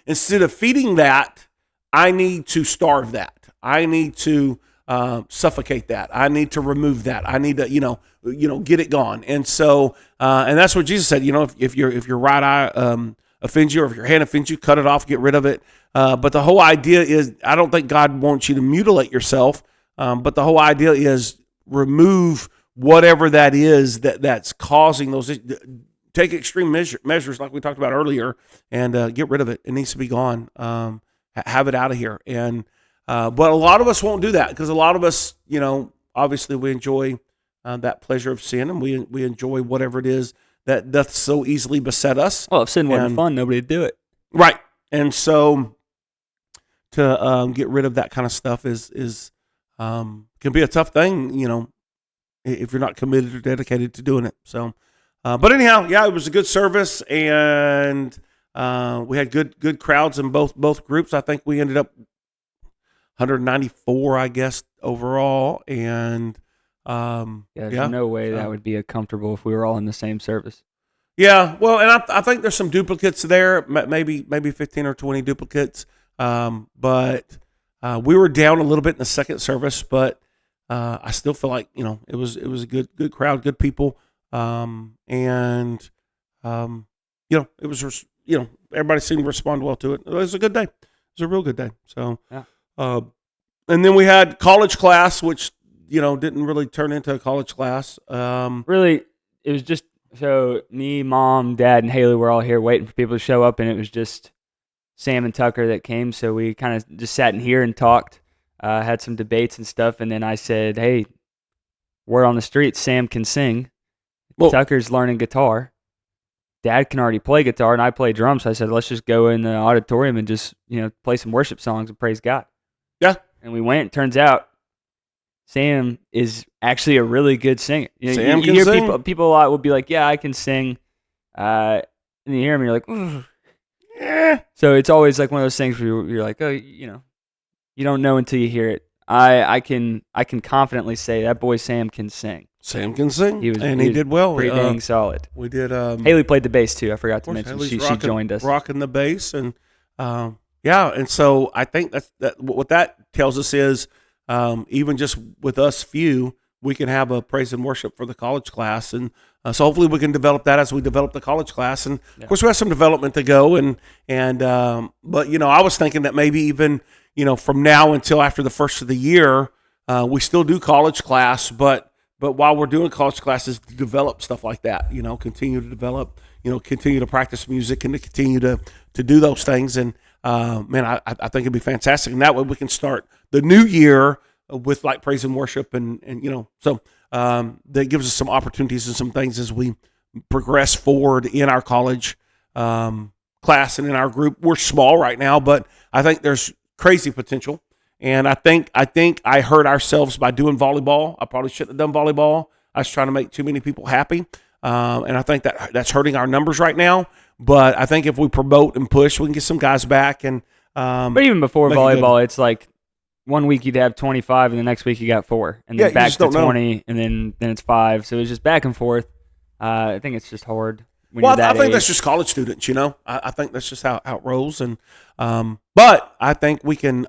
instead of feeding that, I need to starve that. I need to suffocate that. I need to remove that. I need to get it gone. And so and that's what Jesus said. If your right eye offends you, or if your hand offends you, cut it off, get rid of it. But the whole idea is, I don't think God wants you to mutilate yourself. But the whole idea is remove whatever that is that's causing those. Take extreme measures like we talked about earlier, and get rid of it. It needs to be gone. Have it out of here. And but a lot of us won't do that, because a lot of us, obviously we enjoy that pleasure of sin, and we enjoy whatever it is that doth so easily beset us. Well, if sin wasn't fun, nobody'd do it. Right. And so to get rid of that kind of stuff is can be a tough thing, if you're not committed or dedicated to doing it. So, but anyhow, yeah, it was a good service, and we had good crowds in both groups. I think we ended up 194, I guess, overall. And there's no way that would be comfortable if we were all in the same service. Yeah, well, and I think there's some duplicates there, maybe 15 or 20 duplicates. But we were down a little bit in the second service, but I still feel like it was a good crowd, good people, and it was everybody seemed to respond well to it. It was a good day. It was a real good day. So, yeah. And then we had college class, which didn't really turn into a college class. Really, it was just so me, Mom, Dad, and Haley were all here waiting for people to show up, and it was just Sam and Tucker that came. So we kind of just sat in here and talked. Had some debates and stuff, and then I said, hey, word on the street, Sam can sing. Whoa. Tucker's learning guitar. Dad can already play guitar, and I play drums. So I said, let's just go in the auditorium and just, play some worship songs and praise God. Yeah. And we went. Turns out Sam is actually a really good singer. Sam you can hear sing. People a lot will be like, yeah, I can sing. And you hear him, you're like, ooh. Yeah. So it's always like one of those things where you're like, oh, you don't know until you hear it. I can confidently say that boy Sam can sing. Sam can sing, he did well. Pretty dang solid. We did. Haley played the bass too. I forgot to mention she joined us, rocking the bass, and and so I think what that tells us is even just with us few, we can have a praise and worship for the college class, and so hopefully we can develop that as we develop the college class, and of course we have some development to go, but I was thinking that maybe even from now until after the first of the year, we still do college class, but while we're doing college classes, to develop stuff like that, continue to develop, continue to practice music and to continue to do those things. And I think it'd be fantastic. And that way we can start the new year with like praise and worship, and so that gives us some opportunities and some things as we progress forward in our college class and in our group. We're small right now, but I think there's crazy potential. And I think I hurt ourselves by doing volleyball. I probably shouldn't have done volleyball. I was trying to make too many people happy. And I think that's hurting our numbers right now. But I think if we promote and push, we can get some guys back. And but even before volleyball, it's like 1 week you'd have 25, and the next week you got 4, and then back to 20, and then it's 5. So it's just back and forth. I think it's just hard. I think that's just college students, I think that's just how it rolls. And but I think we can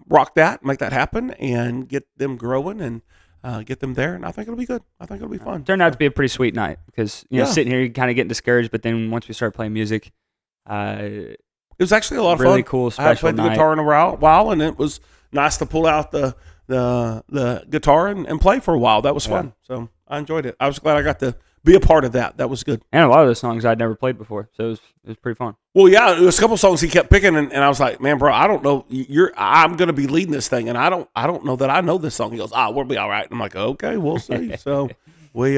rock that, make that happen, and get them growing and get them there. And I think it'll be good. I think it'll be fun. It turned out to be a pretty sweet night because sitting here, you kind of get discouraged. But then once we start playing music, it was actually a lot of fun. Really cool, special I played the guitar in a while, and it was nice to pull out the guitar and play for a while. That was fun. So I enjoyed it. I was glad I got to be a part of that. That was good. And a lot of those songs I'd never played before, so it was pretty fun. Well, yeah, there was a couple songs he kept picking, and I was like, man, bro, I don't know. I'm going to be leading this thing, and I don't know that I know this song. He goes, we'll be all right. And I'm like, okay, we'll see. So we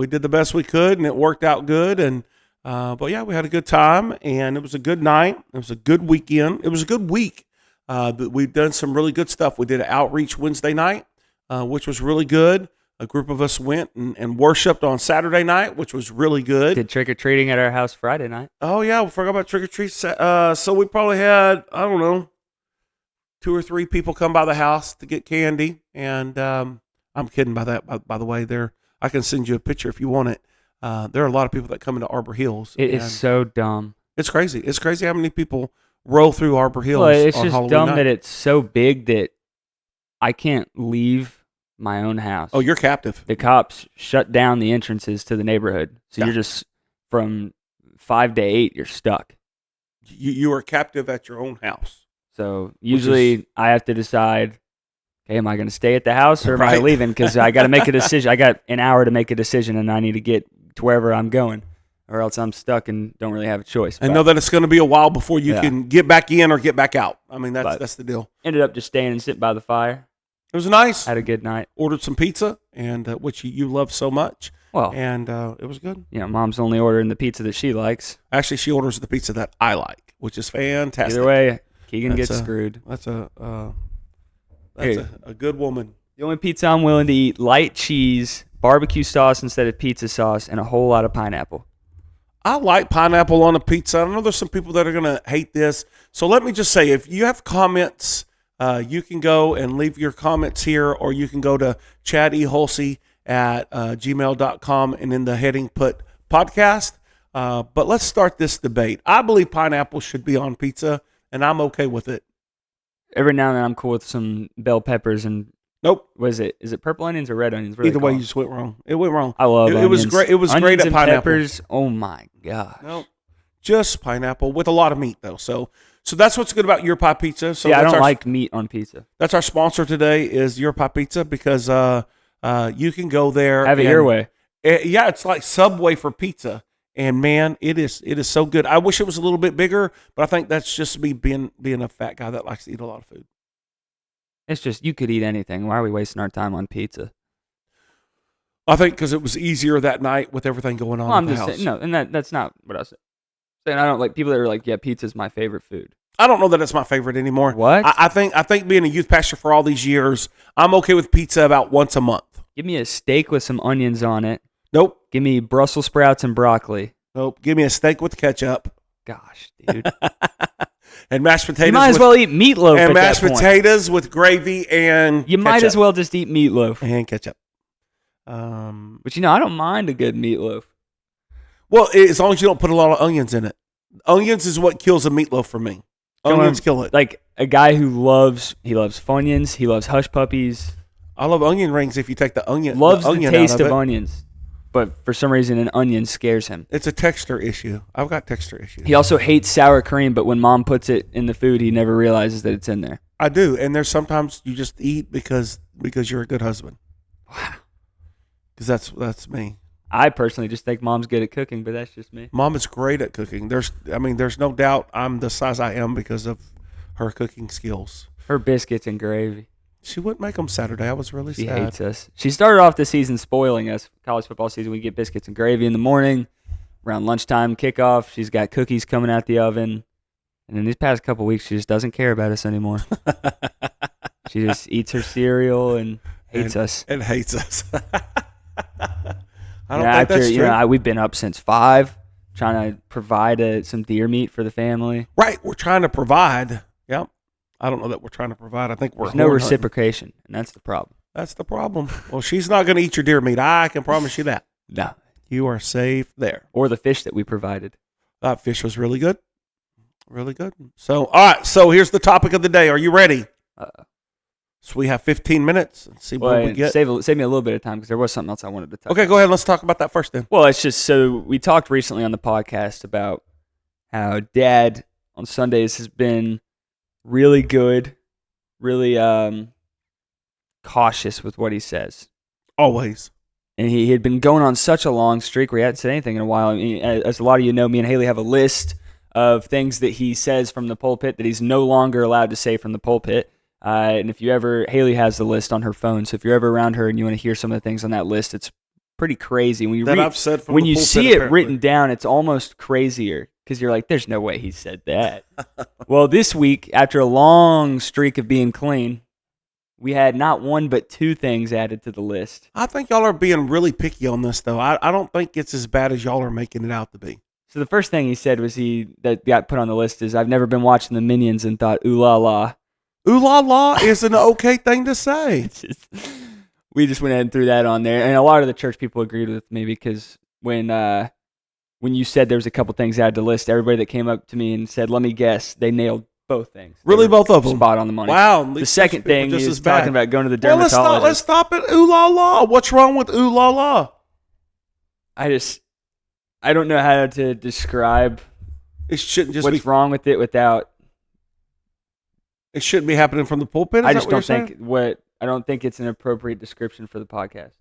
did the best we could, and it worked out good. And but yeah, we had a good time, and it was a good night. It was a good weekend. It was a good week. We've done some really good stuff. We did an outreach Wednesday night, which was really good. A group of us went and worshiped on Saturday night, which was really good. Did trick-or-treating at our house Friday night. Oh, yeah. We forgot about trick-or-treat. So we probably had, I don't know, 2 or 3 people come by the house to get candy. And I'm kidding by that, by the way. I can send you a picture if you want it. There are a lot of people that come into Arbor Hills. It is so dumb. It's crazy. It's crazy how many people roll through Arbor Hills. Well, it's just Halloween dumb night. that it's so big that I can't leave my own house. Oh, you're captive. The cops shut down the entrances to the neighborhood. So you're just from 5 to 8, you're stuck. You are captive at your own house. So usually I have to decide, okay, am I going to stay at the house or am I leaving? Because I got to make a decision. I got an hour to make a decision, and I need to get to wherever I'm going, or else I'm stuck and don't really have a choice. And know that it's going to be a while before you can get back in or get back out. I mean, that's the deal. Ended up just staying and sitting by the fire. It was nice. Had a good night. Ordered some pizza, and which you love so much. Well, and it was good. Mom's only ordering the pizza that she likes. Actually, she orders the pizza that I like, which is fantastic. Either way, Keagan gets screwed. That's a good woman. The only pizza I'm willing to eat: light cheese, barbecue sauce instead of pizza sauce, and a whole lot of pineapple. I like pineapple on a pizza. I know there's some people that are going to hate this. So let me just say, if you have comments, you can go and leave your comments here, or you can go to chadeholsey at gmail.com and in the heading put podcast. But let's start this debate. I believe pineapple should be on pizza, and I'm okay with it. Every now and then I'm cool with some bell peppers and nope. Is it purple onions or red onions? Either way, you just went wrong. It went wrong. I love it. It was great. It was onions great at and pineapple. Peppers. Oh my gosh. Nope. Just pineapple with a lot of meat though. So that's what's good about Your Pie Pizza. So I don't like meat on pizza. That's our sponsor today is Your Pie Pizza, because you can go there. Have it your way. It's like Subway for pizza. And man, it is so good. I wish it was a little bit bigger, but I think that's just me being a fat guy that likes to eat a lot of food. It's just, you could eat anything. Why are we wasting our time on pizza? I think because it was easier that night with everything going on. Well, I'm at the just house. saying, no, and that's not what I was saying. I don't like people that are like, yeah, pizza's my favorite food. I don't know that it's my favorite anymore. What? I think being a youth pastor for all these years, I'm okay with pizza about once a month. Give me a steak with some onions on it. Nope. Give me Brussels sprouts and broccoli. Nope. Give me a steak with ketchup. Gosh, dude. And mashed potatoes. You might as well eat meatloaf. And at mashed that point. potatoes with gravy and You might as well just eat meatloaf. And ketchup. But I don't mind a good meatloaf. Well, as long as you don't put a lot of onions in it. Onions is what kills a meatloaf for me. Onions kill it. Like a guy who loves Funyuns, he loves Hush Puppies. I love onion rings if you take the onion. Loves the onion taste out of it. onions. But for some reason, an onion scares him. It's a texture issue. I've got texture issues. He also hates sour cream, but when mom puts it in the food, he never realizes that it's in there. I do, and there's sometimes you just eat because you're a good husband. Wow. Because that's me. I personally just think mom's good at cooking, but that's just me. Mom is great at cooking. There's no doubt I'm the size I am because of her cooking skills. Her biscuits and gravy. She wouldn't make them Saturday. I was really sad. She hates us. She started off the season spoiling us. College football season, we get biscuits and gravy in the morning. Around lunchtime kickoff, she's got cookies coming out the oven. And then these past couple weeks, she just doesn't care about us anymore. She just eats her cereal and hates us. And hates us. I don't think that's true. We've been up since 5, trying to provide some deer meat for the family. Right, we're trying to provide. Yep. I don't know that we're trying to provide. I think There's no reciprocation, and that's the problem. That's the problem. Well, she's not going to eat your deer meat. I can promise you that. No. You are safe there. Or the fish that we provided. That fish was really good. Really good. So, all right. So here's the topic of the day. Are you ready? So we have 15 minutes. Let's see what we get. Save me a little bit of time because there was something else I wanted to talk about. Okay, go ahead. Let's talk about that first then. Well, it's just so we talked recently on the podcast about how Dad on Sundays has been really good, really cautious with what he says. Always. And he had been going on such a long streak where he hadn't said anything in a while. I mean, as a lot of you know, me and Haley have a list of things that he says from the pulpit that he's no longer allowed to say from the pulpit. And if you ever, Haley has the list on her phone, so if you're ever around her and you want to hear some of the things on that list, it's pretty crazy. When you I've said from when the you pulpit, see it apparently. written down, it's almost crazier because you're like, there's no way he said that. Well, this week, after a long streak of being clean, we had not one but two things added to the list. I think y'all are being really picky on this, though. I don't think it's as bad as y'all are making it out to be. So the first thing he said was that got put on the list is, I've never been watching the Minions and thought, ooh la la. Ooh la la is an okay thing to say. We just went ahead and threw that on there. And a lot of the church people agreed with me because when you said there was a couple things added to the list, everybody that came up to me and said, let me guess, they nailed both things. Really, both of them? Spot on the money. Wow. The second thing is talking about going to the dermatologist. Well, let's stop at ooh la la. What's wrong with ooh la la? I don't know how to describe It shouldn't just what's wrong with it without. It shouldn't be happening from the pulpit. I just don't think it's an appropriate description for the podcast.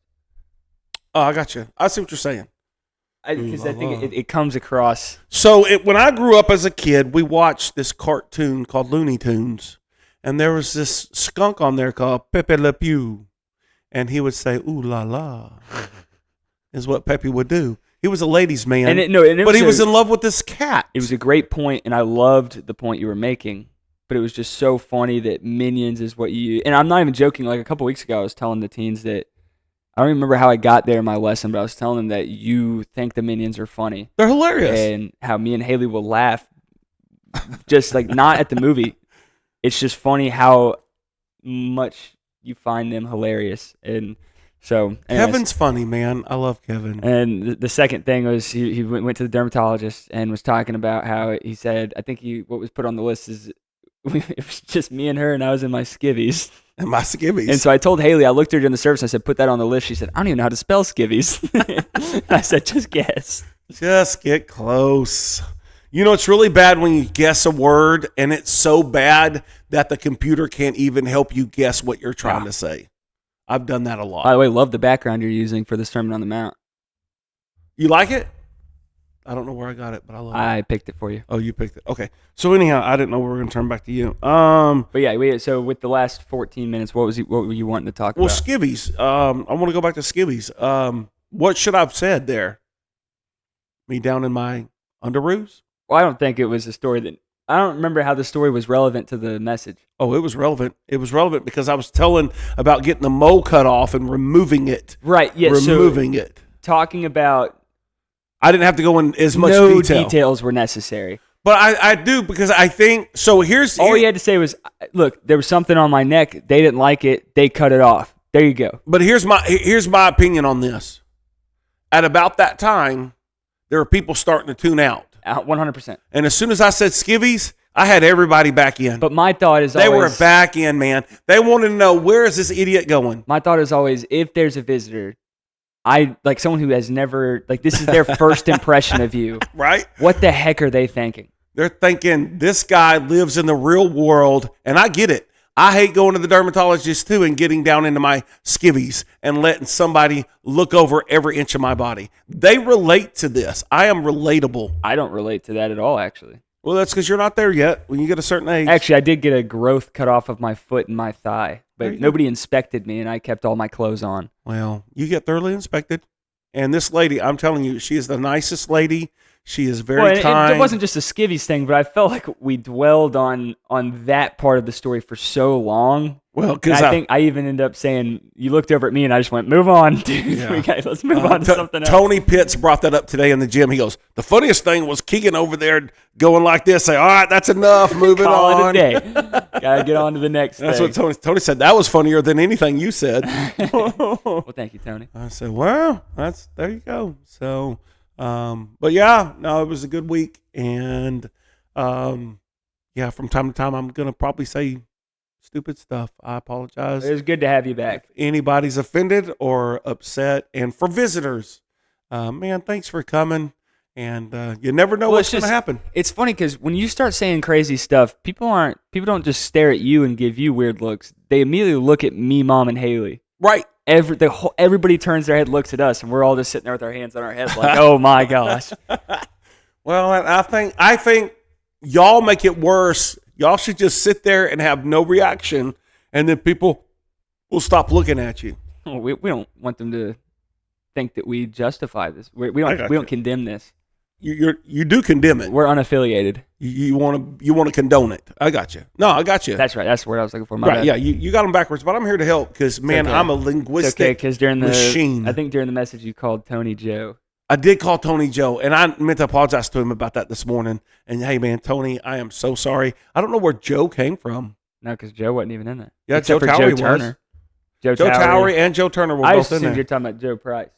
Oh, I got you. I see what you're saying. Because I think it comes across. So when I grew up as a kid, we watched this cartoon called Looney Tunes, and there was this skunk on there called Pepe Le Pew, and he would say "ooh la la," is what Pepe would do. He was a ladies' man, but he was in love with this cat. It was a great point, and I loved the point you were making. But it was just so funny that Minions is what you... And I'm not even joking. Like a couple weeks ago, I was telling the teens that... I don't remember how I got there in my lesson, but I was telling them that you think the Minions are funny. They're hilarious. And how me and Haley will laugh. Just like not at the movie. It's just funny how much you find them hilarious. And so... anyways. Kevin's funny, man. I love Kevin. And the second thing was he went to the dermatologist and was talking about how he said... I think what was put on the list is... It was just me and her, and I was in my skivvies. And my skivvies. And so I told Haley, I looked at her during the service, I said, put that on the list. She said, I don't even know how to spell skivvies. I said, just guess. Just get close. You know, it's really bad when you guess a word, and it's so bad that the computer can't even help you guess what you're trying to say. I've done that a lot. By the way, love the background you're using for the Sermon on the Mount. You like it? I don't know where I got it, but I love it. I picked it for you. Oh, you picked it. Okay. So anyhow, I didn't know we were going to turn back to you. But yeah, so with the last 14 minutes, what were you wanting to talk about? Well, skivvies. I want to go back to skivvies. What should I have said there? Me down in my underoos? Well, I don't think it was a story that... I don't remember how the story was relevant to the message. Oh, it was relevant. It was relevant because I was telling about getting the mole cut off and removing it. Right, yeah. Removing it. Talking about... I didn't have to go in as much detail. detail. No details were necessary. But I do because I think... So here's... All you had to say was, look, there was something on my neck. They didn't like it. They cut it off. There you go. But here's my opinion on this. At about that time, there were people starting to tune out. 100%. And as soon as I said skivvies, I had everybody back in. But my thought is they were back in, man. They wanted to know, where is this idiot going? My thought is always, if there's a visitor... like someone who has never, like this is their first impression of you. Right? What the heck are they thinking? They're thinking, this guy lives in the real world, and I get it. I hate going to the dermatologist too and getting down into my skivvies and letting somebody look over every inch of my body. They relate to this. I am relatable. I don't relate to that at all, actually. Well, that's because you're not there yet when you get a certain age. Actually, I did get a growth cut off of my foot and my thigh, but nobody inspected me, and I kept all my clothes on. Well, you get thoroughly inspected. And this lady, I'm telling you, she is the nicest lady. She is very kind. It wasn't just a skivvies thing, but I felt like we dwelled on that part of the story for so long. Well, because I think I even ended up saying, you looked over at me and I just went, move on, dude. Yeah. Let's move on to something else. Tony Pitts brought that up today in the gym. He goes, the funniest thing was Keagan over there going like this, say, all right, that's enough, moving Call on. it a day. Got to get on to the next That's thing. what Tony said. That was funnier than anything you said. Well, thank you, Tony. I said, well, there you go. So, but yeah, no, it was a good week. And yeah, from time to time, I'm going to probably say stupid stuff. I apologize. It was good to have you back. If anybody's offended or upset, and for visitors, man, thanks for coming. And you never know what's going to happen. It's funny because when you start saying crazy stuff, people don't just stare at you and give you weird looks. They immediately look at me, Mom, and Haley. Right. Everybody turns their head, looks at us, and we're all just sitting there with our hands on our heads, like, "Oh my gosh." Well, I think y'all make it worse. Y'all should just sit there and have no reaction, and then people will stop looking at you. We don't want them to think that we justify this. We don't condemn this. You do condemn it. We're unaffiliated. You want to condone it. I got you. No, I got you. That's right. That's the word I was looking for. Right. Yeah. You got them backwards, but I'm here to help because man, I'm a linguistic machine. I think during the message you called Tony Joe. I did call Tony Joe, and I meant to apologize to him about that this morning. And hey, man, Tony, I am so sorry. I don't know where Joe came from. No, because Joe wasn't even in there. Yeah, Joe Towery was. Joe Towery and Joe Turner were both in there. I assumed you're talking about Joe Price.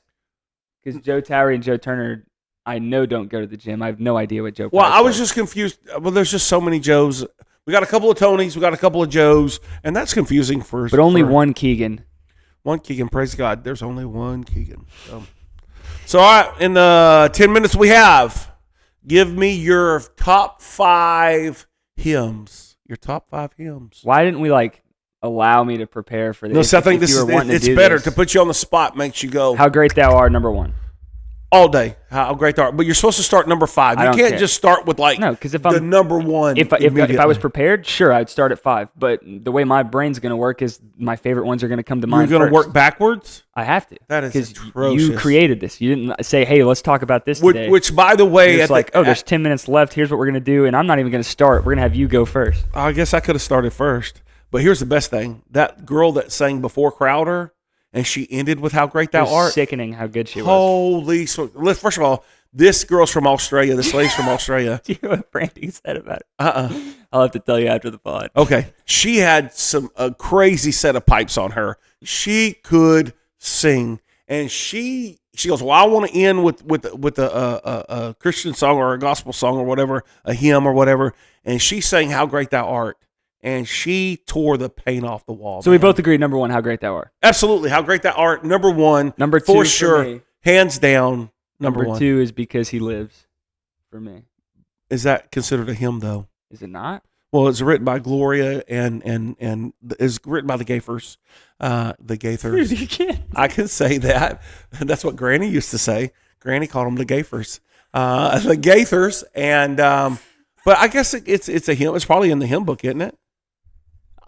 Because Joe Towery and Joe Turner, I know, don't go to the gym. I have no idea what Joe Price Well, I was just confused. Well, there's just so many Joes. We got a couple of Tonys. We got a couple of Joes. And that's confusing for But only one Keagan. One Keagan. Praise God. There's only one Keagan. So, all right, in the 10 minutes we have, give me your top 5 hymns. Your top 5 hymns. Why didn't we, allow me to prepare for this? No, so I think it's better to put you on the spot, makes you go. How great thou art, number 1. All day. How great they are. But you're supposed to start number 5. You can't just start with the number 1. If I was prepared, sure, I'd start at 5. But the way my brain's going to work is my favorite ones are going to come to mind. You're going to work backwards? I have to. That is atrocious. You created this. You didn't say, hey, let's talk about this today. Which by the way, there's 10 minutes left. Here's what we're going to do. And I'm not even going to start. We're going to have you go first. I guess I could have started first. But here's the best thing. That girl that sang before Crowder, and she ended with How Great Thou Art. Sickening how good she was. Holy. First of all, this girl's from Australia. This lady's from Australia. Do you know what Brandy said about it? I'll have to tell you after the pod. Okay. She had a crazy set of pipes on her. She could sing. And she goes, well, I want to end with a Christian song or a gospel song or whatever, a hymn or whatever. And she sang How Great Thou Art. And she tore the paint off the wall. So we both agreed, number 1, How Great Thou Art. Absolutely. How Great Thou Art, number 1. Number 2 for sure. Me. Hands down, number 1. 2 is Because He Lives for me. Is that considered a hymn, though? Is it not? Well, it's written by Gloria and it's written by the Gaithers. The Gaithers. You can't. I can say that. That's what Granny used to say. Granny called them the Gaithers. The Gaithers. And, but I guess it's a hymn. It's probably in the hymn book, isn't it?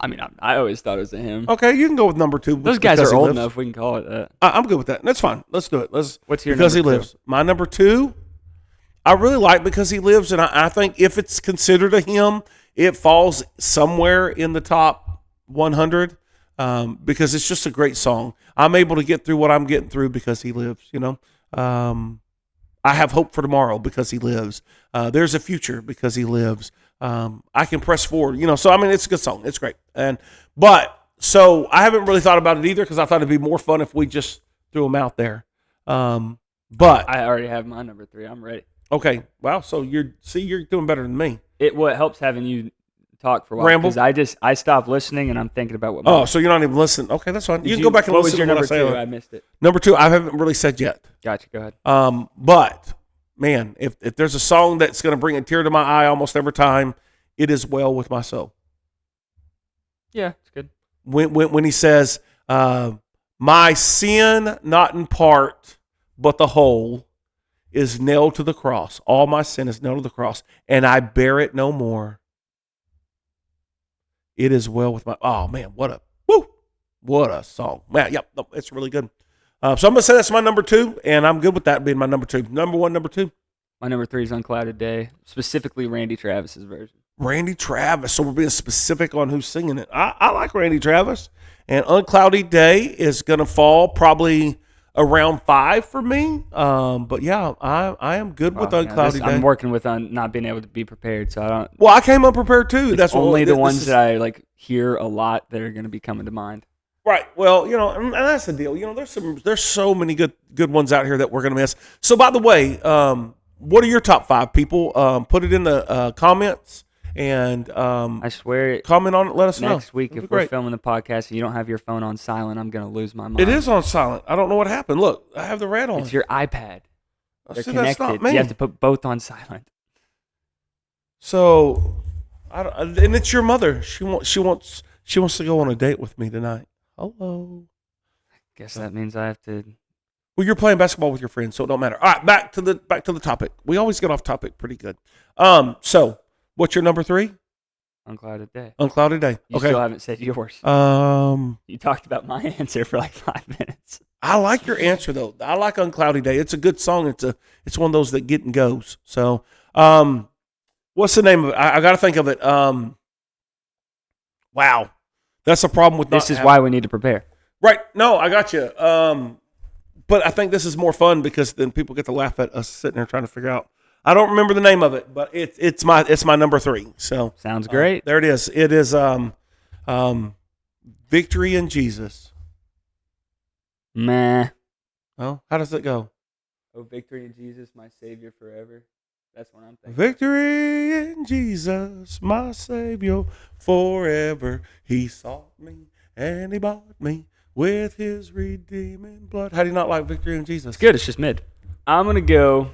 I mean, I always thought it was a hymn. Okay, you can go with number 2. Those guys are old enough. We can call it that. I'm good with that. That's fine. Let's do it. What's your Because number He Lives. My number 2, I really like Because He Lives, and I think if it's considered a hymn, it falls somewhere in the top 100 because it's just a great song. I'm able to get through what I'm getting through because He lives, I have hope for tomorrow because He lives. There's a future because He lives. I can press forward, So I mean, it's a good song. It's great. So I haven't really thought about it either because I thought it'd be more fun if we just threw them out there. But I already have my number 3. I'm ready. Okay. Wow. So you're doing better than me. It helps having you talk for a while because I stopped listening and I'm thinking about what. Oh, so you're not even listening? Okay, that's fine. You can go back and listen to what I say. What was your number 2? I missed it. Number 2, I haven't really said yet. Gotcha. Go ahead. But man, if there's a song that's going to bring a tear to my eye almost every time, it is Well With My Soul. Yeah, it's good. When he says, "My sin, not in part, but the whole, is nailed to the cross. All my sin is nailed to the cross, and I bear it no more. It is well with my." Oh man, what a song, man. Yep, it's really good. So I'm gonna say that's my number 2, and I'm good with that being my number 2. Number 1, number 2. My number 3 is Unclouded Day, specifically Randy Travis's version. Randy Travis. So we're being specific on who's singing it. I like Randy Travis, and Unclouded Day is gonna fall probably around 5 for me. But yeah, I am good with Unclouded Day. I'm working with not being able to be prepared, so I don't. Well, I came unprepared too. That's only the ones that I hear a lot that are going to be coming to mind. Right. Well, and that's the deal. There's so many good ones out here that we're going to miss. So, by the way, what are your top 5, people? Put it in the comments. And I swear, comment on it. Let us know next week if we're filming the podcast and you don't have your phone on silent. I'm gonna lose my mind. It is on silent. I don't know what happened. Look, I have the red on. It's your iPad. They're connected. That's not me. You have to put both on silent. So, and it's your mother. She wants to go on a date with me tonight. Hello. Guess that means I have to. Well, you're playing basketball with your friends, so it don't matter. All right, back to the topic. We always get off topic pretty good. So. What's your number 3? Unclouded Day. Unclouded Day. You okay. still haven't said yours. You talked about my answer for like 5 minutes. I like your answer though. I like Unclouded Day. It's a good song. It's one of those that get and goes. So, what's the name of it? I got to think of it. Wow, that's a problem with this. Is why we need to prepare. Right? No, I got you. But I think this is more fun because then people get to laugh at us sitting there trying to figure out. I don't remember the name of it, but it's my number 3. So sounds great. There it is. It is Victory in Jesus. Meh. Oh, how does it go? Oh, victory in Jesus, my Savior forever. That's what I'm thinking. Victory in Jesus, my Savior forever. He sought me and he bought me with his redeeming blood. How do you not like Victory in Jesus? It's good. It's just mid. I'm gonna go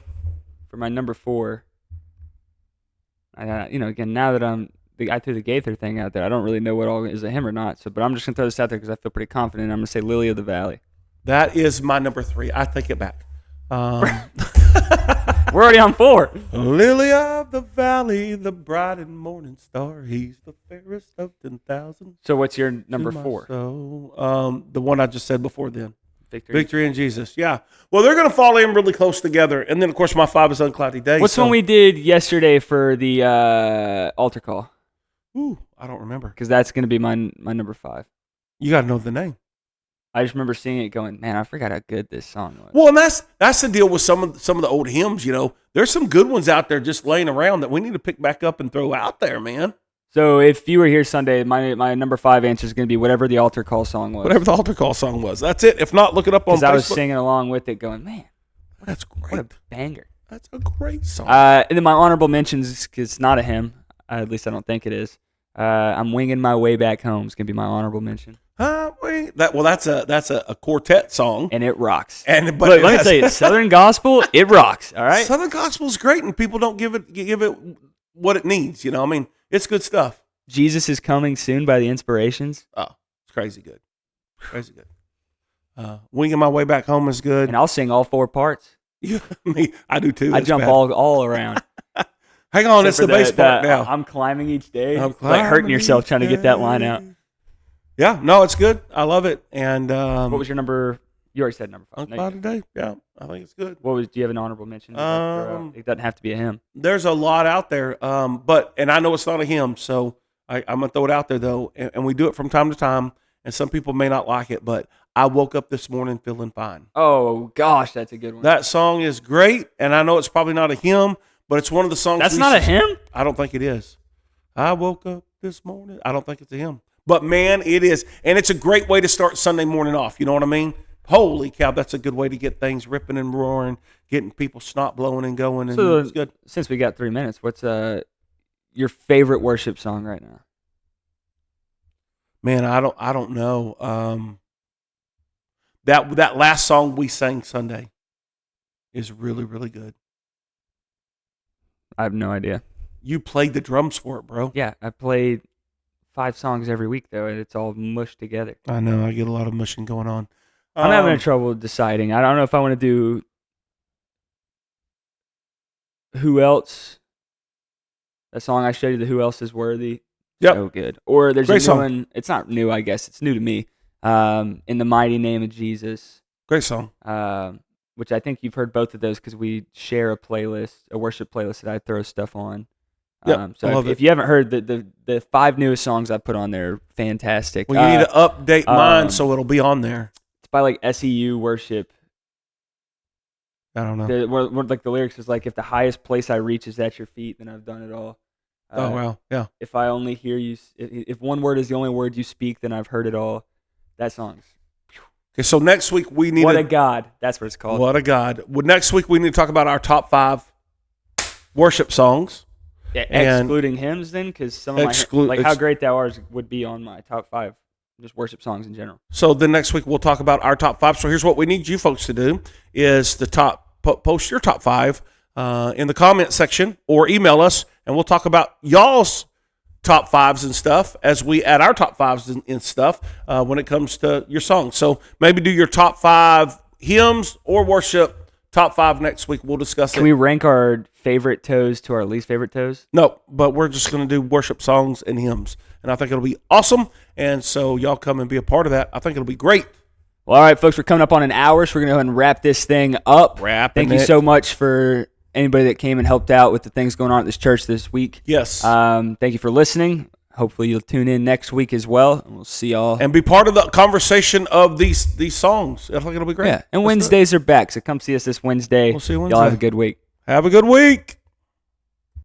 for my number 4. Again, now that I threw the Gaither thing out there, I don't really know what all is a him or not. So, but I'm just gonna throw this out there because I feel pretty confident. I'm gonna say Lily of the Valley. That is my number 3. I take it back. We're already on 4. Lily of the Valley, the bright and morning star. He's the fairest of 10,000. So what's your number 4? So, the one I just said before then. Victory in Jesus. Yeah. Well, they're going to fall in really close together. And then, of course, my 5 is Uncloudy Day. What's the one we did yesterday for the altar call? Ooh, I don't remember. Because that's going to be my number 5. You got to know the name. I just remember seeing it going, man, I forgot how good this song was. Well, and that's the deal with some of the old hymns, There's some good ones out there just laying around that we need to pick back up and throw out there, man. So if you were here Sunday, my number 5 answer is going to be whatever the altar call song was. Whatever the altar call song was. That's it. If not, look it up on Facebook. Because I was singing along with it going, man, that's great. What a banger. That's a great song. And then my honorable mentions, because it's not a hymn. At least I don't think it is. I'm Winging My Way Back Home is going to be my honorable mention. That's a quartet song, and it rocks. But let me tell you, Southern Gospel, it rocks. All right, Southern Gospel is great, and people don't give it what it needs. I mean, it's good stuff. Jesus is Coming Soon by the Inspirations. Oh, it's crazy good, Winging My Way Back Home is good, and I'll sing all 4 parts. I do too. I jump all around. Hang on, it's the bass part now. I'm climbing each day, like hurting yourself trying to get that line out. Yeah, no, it's good. I love it. And what was your number? You already said number 5. Unclouded Day. Yeah, I think it's good. Do you have an honorable mention? It doesn't have to be a hymn. There's a lot out there, and I know it's not a hymn, so I'm gonna throw it out there though, and we do it from time to time. And some people may not like it, but I woke up this morning feeling fine. Oh gosh, that's a good one. That song is great, and I know it's probably not a hymn, but it's one of the songs. That's not a hymn? I don't think it is. I woke up this morning. I don't think it's a hymn. But, man, it is. And it's a great way to start Sunday morning off. You know what I mean? Holy cow, that's a good way to get things ripping and roaring, getting people snot blowing and going. And so, it's good. Since we got 3 minutes, what's your favorite worship song right now? Man, I don't know. That last song we sang Sunday is really, really good. I have no idea. You played the drums for it, bro. Yeah, I played 5 songs every week, though, and it's all mushed together. I know. I get a lot of mushing going on. I'm having trouble deciding. I don't know if I want to do Who Else. That song I showed you, the Who Else Is Worthy. Yep. So good. Or there's Great a new one. It's not new, I guess. It's new to me. In the Mighty Name of Jesus. Great song. Which I think you've heard both of those because we share a worship playlist that I throw stuff on. Yep, so if you haven't heard the 5 newest songs I put on there, fantastic. Well, you need to update mine so it'll be on there. It's by like SEU Worship. I don't know. Where like the lyrics is like, if the highest place I reach is at your feet, then I've done it all. Oh wow, yeah. If I only hear you, if one word is the only word you speak, then I've heard it all. That song's. Okay, so next week we need. What a God! That's what it's called. What a God! Well, next week we need to talk about our top 5 worship songs. Yeah, excluding hymns, then, because some of my How Great Thou Art would be on my top 5, just worship songs in general. So then next week we'll talk about our top 5. So here's what we need you folks to do: is post your top 5 in the comment section or email us, and we'll talk about y'all's top 5s and stuff as we add our top 5s and stuff when it comes to your songs. So maybe do your top 5 hymns or worship top 5 next week. We'll discuss Can we rank our favorite toes to our least favorite toes? No, but we're just going to do worship songs and hymns. And I think it'll be awesome. And so y'all come and be a part of that. I think it'll be great. Well, all right, folks, we're coming up on an hour, so we're going to go ahead and wrap this thing up. Thank you so much for anybody that came and helped out with the things going on at this church this week. Yes. Thank you for listening. Hopefully you'll tune in next week as well, and we'll see y'all. And be part of the conversation of these songs. I think it'll be great. Yeah, and Wednesdays are back, so come see us this Wednesday. We'll see you Wednesday. Y'all have a good week. Have a good week.